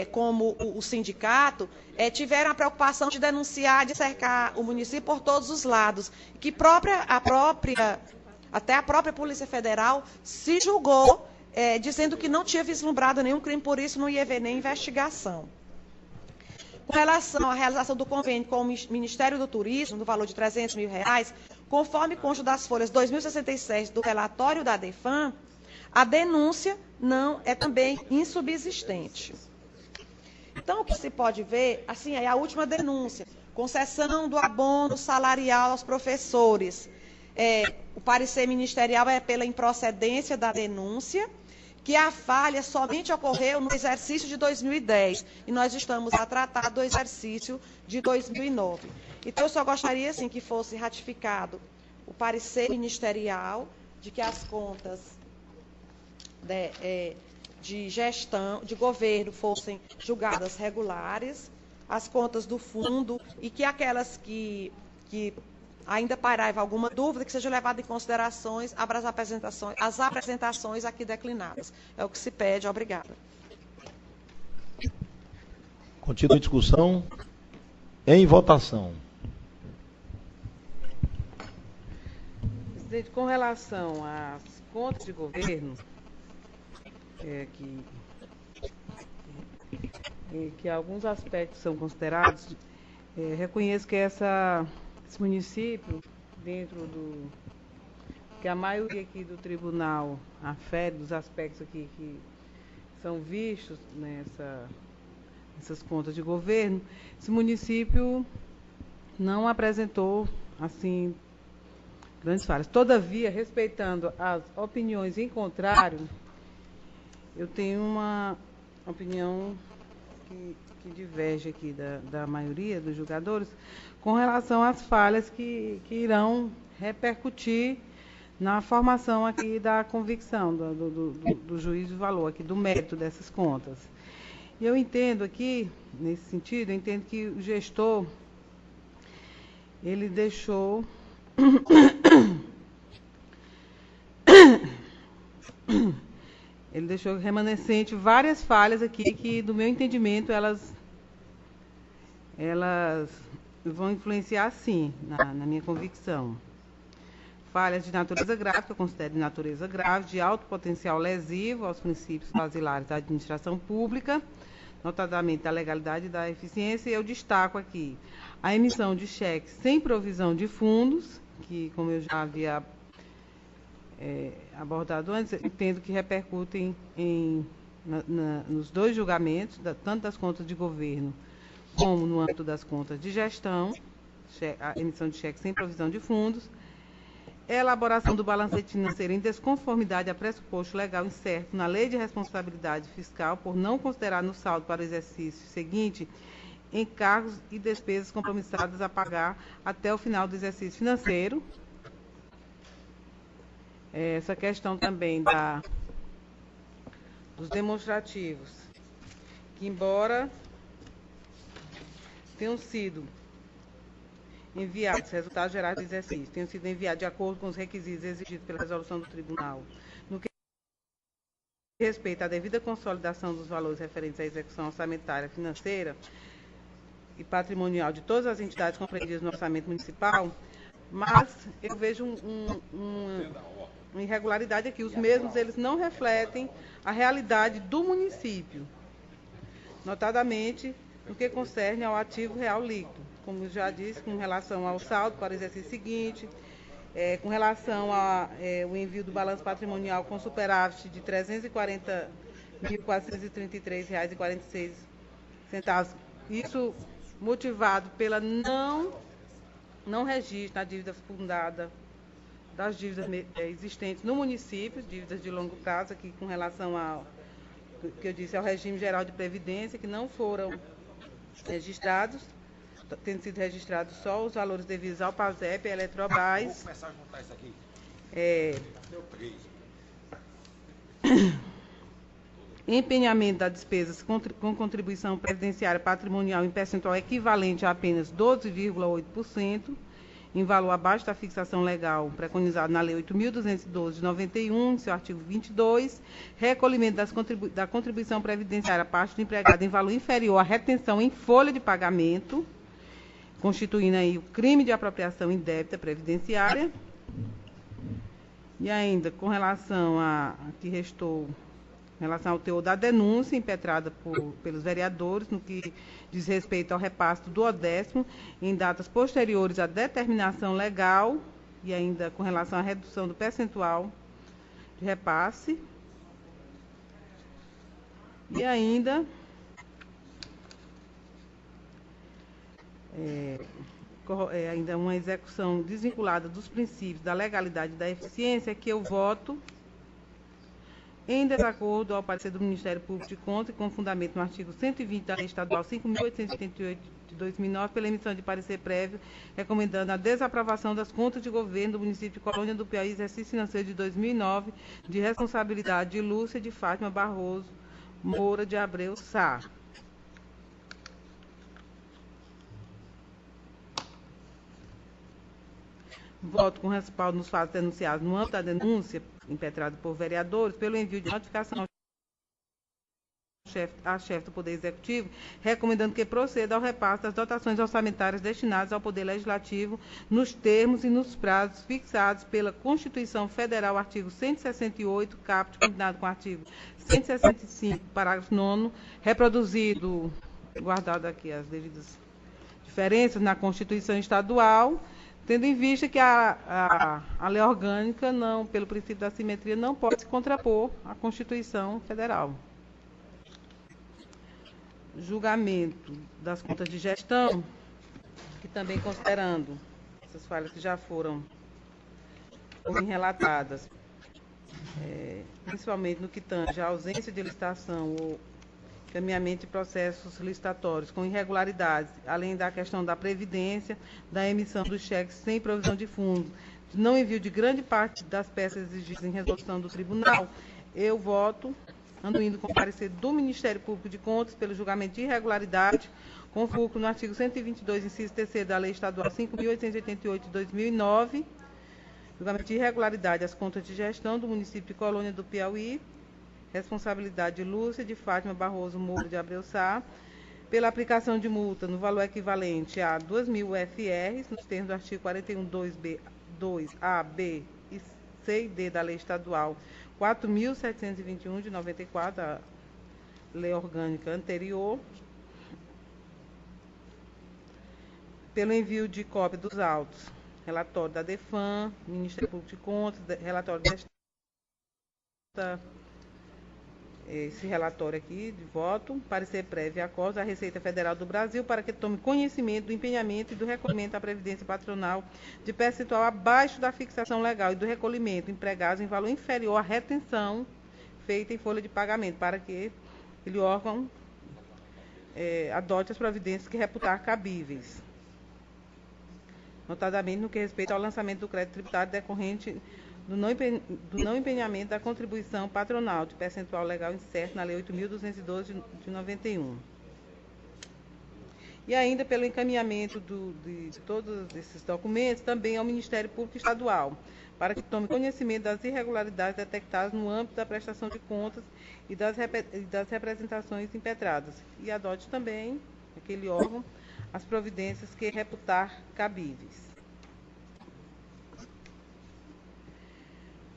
como o sindicato, tiveram a preocupação de denunciar, de cercar o município por todos os lados. Que até a própria Polícia Federal se julgou dizendo que não tinha vislumbrado nenhum crime, por isso não ia haver nem investigação. Com relação à realização do convênio com o Ministério do Turismo, no valor de R$300 mil, conforme consta das folhas 2067 do relatório da DEFAM, a denúncia não é também insubsistente. Então, o que se pode ver, assim, é a última denúncia, concessão do abono salarial aos professores. O parecer ministerial é pela improcedência da denúncia, que a falha somente ocorreu no exercício de 2010, e nós estamos a tratar do exercício de 2009. Então, eu só gostaria, assim, que fosse ratificado o parecer ministerial de que as contas de gestão, de governo, fossem julgadas regulares, as contas do fundo, e que aquelas que ainda pairava alguma dúvida, que seja levada em considerações as apresentações aqui declinadas. É o que se pede. Obrigada. Continua a discussão. Em votação. Presidente, com relação às contas de governo, que alguns aspectos são considerados, reconheço que esse município, dentro que a maioria aqui do tribunal afere dos aspectos aqui que são vistos nessas contas de governo, esse município não apresentou, assim, grandes falhas. Todavia, respeitando as opiniões em contrário, eu tenho uma opinião que diverge aqui da maioria dos julgadores com relação às falhas que irão repercutir na formação aqui da convicção do juízo de valor, aqui do mérito dessas contas. E eu entendo aqui, nesse sentido, eu entendo que o gestor, ele deixou remanescente várias falhas aqui que, do meu entendimento, elas vão influenciar, sim, na minha convicção. Falhas de natureza grave, que eu considero de natureza grave, de alto potencial lesivo aos princípios basilares da administração pública, notadamente da legalidade e da eficiência, e eu destaco aqui a emissão de cheques sem provisão de fundos, que, como eu já havia abordado antes, entendo que repercutem nos 2 julgamentos, tanto das contas de governo como no âmbito das contas de gestão, a emissão de cheques sem provisão de fundos, elaboração do balancete financeiro em desconformidade a pressuposto legal incerto na Lei de Responsabilidade Fiscal, por não considerar no saldo para o exercício seguinte encargos e despesas compromissadas a pagar até o final do exercício financeiro. Essa questão também dos demonstrativos, que embora tenham sido enviados, resultados gerais do exercício, tenham sido enviados de acordo com os requisitos exigidos pela resolução do tribunal. No que respeita à devida consolidação dos valores referentes à execução orçamentária, financeira e patrimonial de todas as entidades compreendidas no orçamento municipal, mas eu vejo uma irregularidade aqui. Os mesmos, eles não refletem a realidade do município, notadamente no que concerne ao ativo real líquido, como já disse, com relação ao saldo para o exercício seguinte, com relação ao envio do balanço patrimonial com superávit de R$ 340.433,46. Isso motivado pela não registro na dívida fundada das dívidas existentes no município, dívidas de longo prazo, aqui com relação ao que eu disse, ao regime geral de previdência, que não foram registrados, tendo sido registrados só os valores devidos ao PASEP e à Eletrobras. Vou começar a juntar isso aqui. Deu 3. Empenhamento das despesas com contribuição previdenciária patrimonial em percentual equivalente a apenas 12,8%, em valor abaixo da fixação legal preconizado na Lei 8.212 de 91, em seu artigo 22, recolhimento da contribuição previdenciária a parte do empregado em valor inferior à retenção em folha de pagamento, constituindo aí o crime de apropriação indébita previdenciária. E ainda, com relação que restou, em relação ao teor da denúncia impetrada pelos vereadores, no que diz respeito ao repasse do 10º, em datas posteriores à determinação legal, e ainda com relação à redução do percentual de repasse. E ainda ainda uma execução desvinculada dos princípios da legalidade e da eficiência, que eu voto em desacordo ao parecer do Ministério Público de Contas e com fundamento no artigo 120 da Lei Estadual 5.888 de 2009, pela emissão de parecer prévio, recomendando a desaprovação das contas de governo do município de Colônia do Piauí, exercício financeiro de 2009, de responsabilidade de Lúcia de Fátima Barroso Moura de Abreu Sá. Voto com respaldo nos fatos denunciados no âmbito da denúncia impetrada por vereadores pelo envio de notificação à chefe do Poder Executivo, recomendando que proceda ao repasse das dotações orçamentárias destinadas ao Poder Legislativo nos termos e nos prazos fixados pela Constituição Federal, artigo 168, caput, combinado com o artigo 165, parágrafo 9º, reproduzido, guardado aqui as devidas diferenças na Constituição Estadual, tendo em vista que a lei orgânica, não, pelo princípio da simetria, não pode se contrapor à Constituição Federal. Julgamento das contas de gestão, que também considerando essas falhas que já foram relatadas, principalmente no que tange à ausência de licitação ou caminhamento de processos licitatórios com irregularidades, além da questão da previdência, da emissão dos cheques sem provisão de fundos, não envio de grande parte das peças exigidas em resolução do tribunal, eu voto, indo com o parecer do Ministério Público de Contas pelo julgamento de irregularidade, com fulcro no artigo 122, inciso 3º da Lei Estadual 5.888 de 2009, julgamento de irregularidade às contas de gestão do município de Colônia do Piauí, responsabilidade de Lúcia de Fátima Barroso Moura de Abreu Sá, pela aplicação de multa no valor equivalente a 2.000 UFRs, nos termos do artigo 41.2b, 2A, B, C e D da Lei Estadual 4.721 de 94, a lei orgânica anterior, pelo envio de cópia dos autos, relatório da DEFAM, Ministério Público de Contas, relatório esse relatório aqui de voto, parecer prévio acordo da Receita Federal do Brasil para que tome conhecimento do empenhamento e do recolhimento da Previdência Patronal de percentual abaixo da fixação legal e do recolhimento empregados em valor inferior à retenção feita em folha de pagamento, para que ele órgão adote as providências que reputar cabíveis, notadamente no que respeita ao lançamento do crédito tributário decorrente do não empenhamento da contribuição patronal de percentual legal incerto na Lei 8.212 de 91. E ainda pelo encaminhamento de todos esses documentos também ao Ministério Público Estadual, para que tome conhecimento das irregularidades detectadas no âmbito da prestação de contas e das representações impetradas, e adote também, aquele órgão, as providências que reputar cabíveis.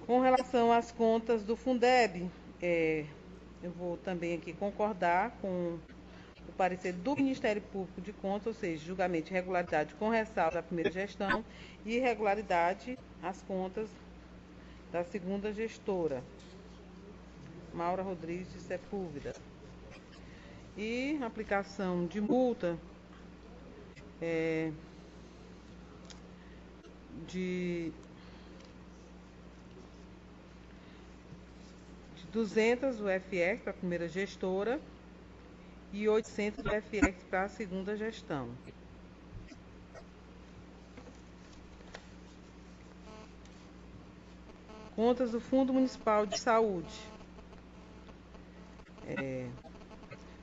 Com relação às contas do Fundeb, eu vou também aqui concordar com o parecer do Ministério Público de Contas, ou seja, julgamento de irregularidade com ressalva da primeira gestão e irregularidade às contas da segunda gestora, Maura Rodrigues de Sepúlveda. E aplicação de multa de 200 UFR para a primeira gestora e 800 UFR para a segunda gestão. Contas do Fundo Municipal de Saúde.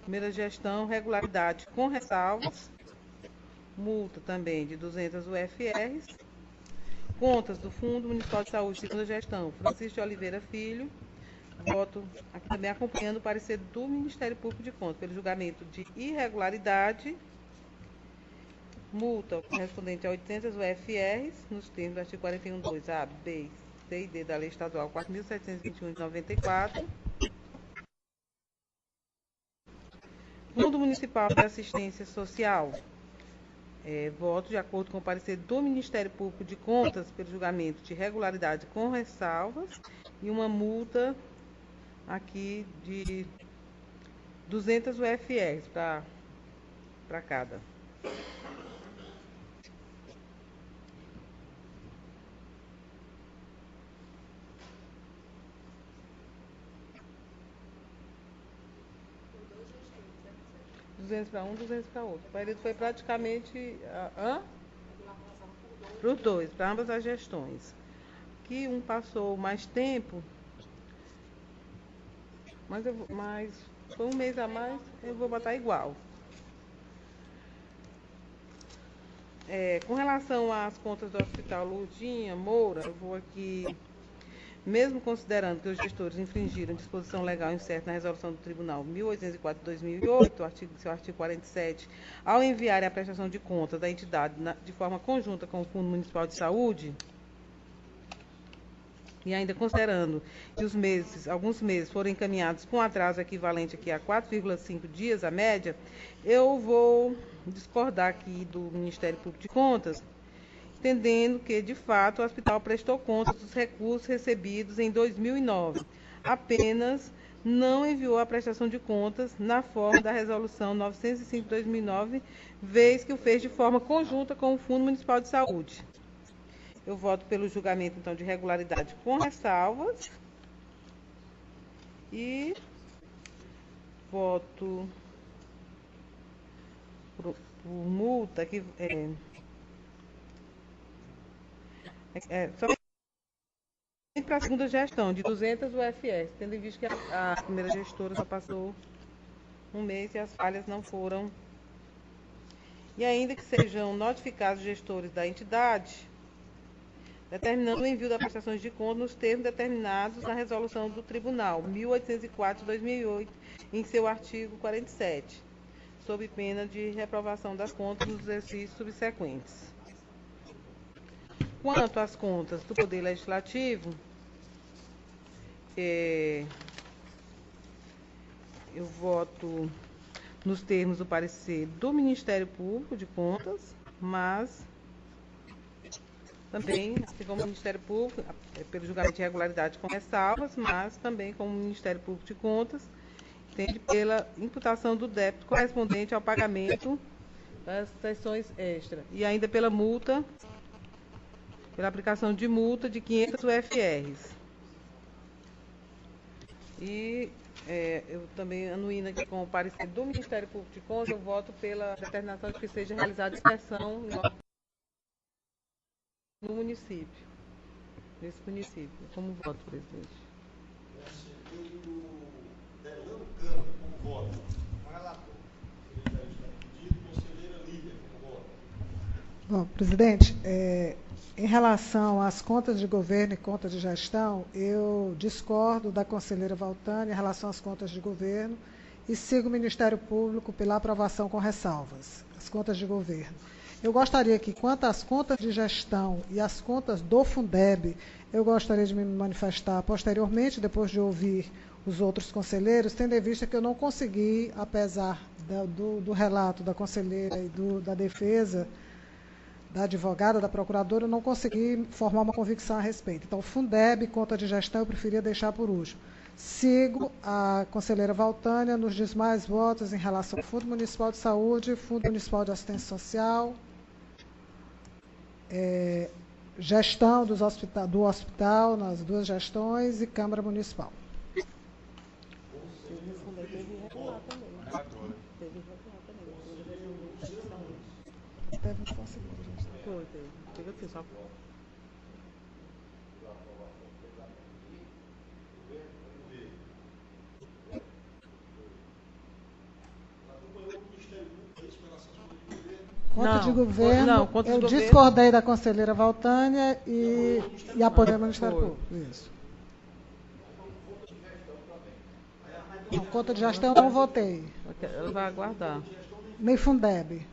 Primeira gestão, regularidade com ressalvas. Multa também de 200 UFRs. Contas do Fundo Municipal de Saúde, segunda gestão, Francisco de Oliveira Filho. Voto aqui também acompanhando o parecer do Ministério Público de Contas pelo julgamento de irregularidade. Multa correspondente a 800 UFRs, nos termos do artigo 41.2 A, B, C e D da Lei Estadual 4.721 de 94. Fundo Municipal de Assistência Social. Voto de acordo com o parecer do Ministério Público de Contas pelo julgamento de irregularidade com ressalvas e uma multa aqui de 200 UFRs para cada. $200 para um, 200 para outro. O período foi praticamente para os dois, para ambas as gestões. Que um passou mais tempo, mas foi um mês a mais, eu vou botar igual. Com relação às contas do Hospital Lourdinha Moura, eu vou aqui, mesmo considerando que os gestores infringiram disposição legal incerta na resolução do Tribunal 1804/2008, seu artigo 47, ao enviarem a prestação de contas da entidade de forma conjunta com o Fundo Municipal de Saúde, e ainda considerando que alguns meses foram encaminhados com atraso equivalente aqui a 4,5 dias, a média, eu vou discordar aqui do Ministério Público de Contas, entendendo que, de fato, o hospital prestou contas dos recursos recebidos em 2009, apenas não enviou a prestação de contas na forma da Resolução 905 de 2009, vez que o fez de forma conjunta com o Fundo Municipal de Saúde. Eu voto pelo julgamento, então, de regularidade com ressalvas. E voto por multa que somente para a segunda gestão, de 200 UFRs, tendo em vista que a primeira gestora só passou um mês e as falhas não foram. E ainda que sejam notificados os gestores da entidade, determinando o envio das prestações de contas nos termos determinados na resolução do Tribunal 1804 de 2008, em seu artigo 47, sob pena de reprovação das contas nos exercícios subsequentes. Quanto às contas do Poder Legislativo, eu voto nos termos do parecer do Ministério Público de Contas, mas também, assim como o Ministério Público, pelo julgamento de irregularidade com ressalvas, mas também como o Ministério Público de Contas, entende pela imputação do débito correspondente ao pagamento das sessões extras. E ainda pela multa, pela aplicação de multa de 500 UFRs. E eu também, anuindo aqui com o parecer do Ministério Público de Contas, eu voto pela determinação de que seja realizada inspeção no município, nesse município. Como voto, presidente? Delano Câmara, como voto? Relator. Ele já está pedido. Conselheira Bom, presidente, em relação às contas de governo e contas de gestão, eu discordo da conselheira Valtânia em relação às contas de governo e sigo o Ministério Público pela aprovação com ressalvas, as contas de governo. Eu gostaria que, quanto às contas de gestão e às contas do Fundeb, eu gostaria de me manifestar posteriormente, depois de ouvir os outros conselheiros, tendo em vista que eu não consegui, apesar do relato da conselheira e da defesa, da advogada, da procuradora, eu não consegui formar uma convicção a respeito. Então, Fundeb, conta de gestão, eu preferia deixar por último. Sigo a conselheira Valtânia nos demais votos em relação ao Fundo Municipal de Saúde, Fundo Municipal de Assistência Social, gestão do hospital nas duas gestões e Câmara Municipal. Conta de governo, eu discordei da conselheira Valtânia e apoiei o Ministério Público. Isso. Não, conta de gestão eu não votei. Ela vai aguardar. Nem Fundeb.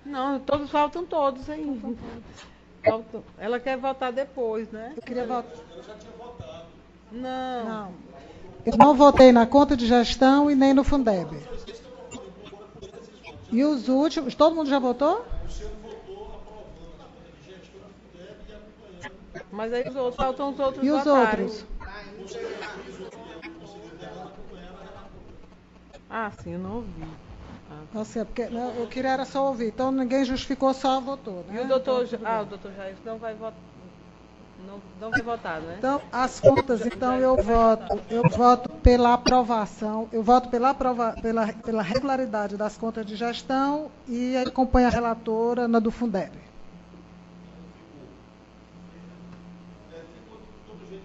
Não, faltam todos ainda. Ela quer votar depois, né? Eu queria votar. Eu já tinha votado. Não. Eu não votei na conta de gestão e nem no Fundeb. E os últimos, todo mundo já votou? O senhor votou aprovando a conta de gestão, Fundeb e acompanhando. Mas aí faltam os outros E os votarem. outros? Ah, sim, eu não ouvi. Nossa, porque eu queria era só ouvir. Então ninguém justificou, só votou, né? E o doutor, o doutor Jair não vai votar. Não vai votar, né? Então, as contas, então, eu voto pela aprovação, eu voto pela regularidade das contas de gestão e acompanho a relatora na do Fundeb. Todo jeito,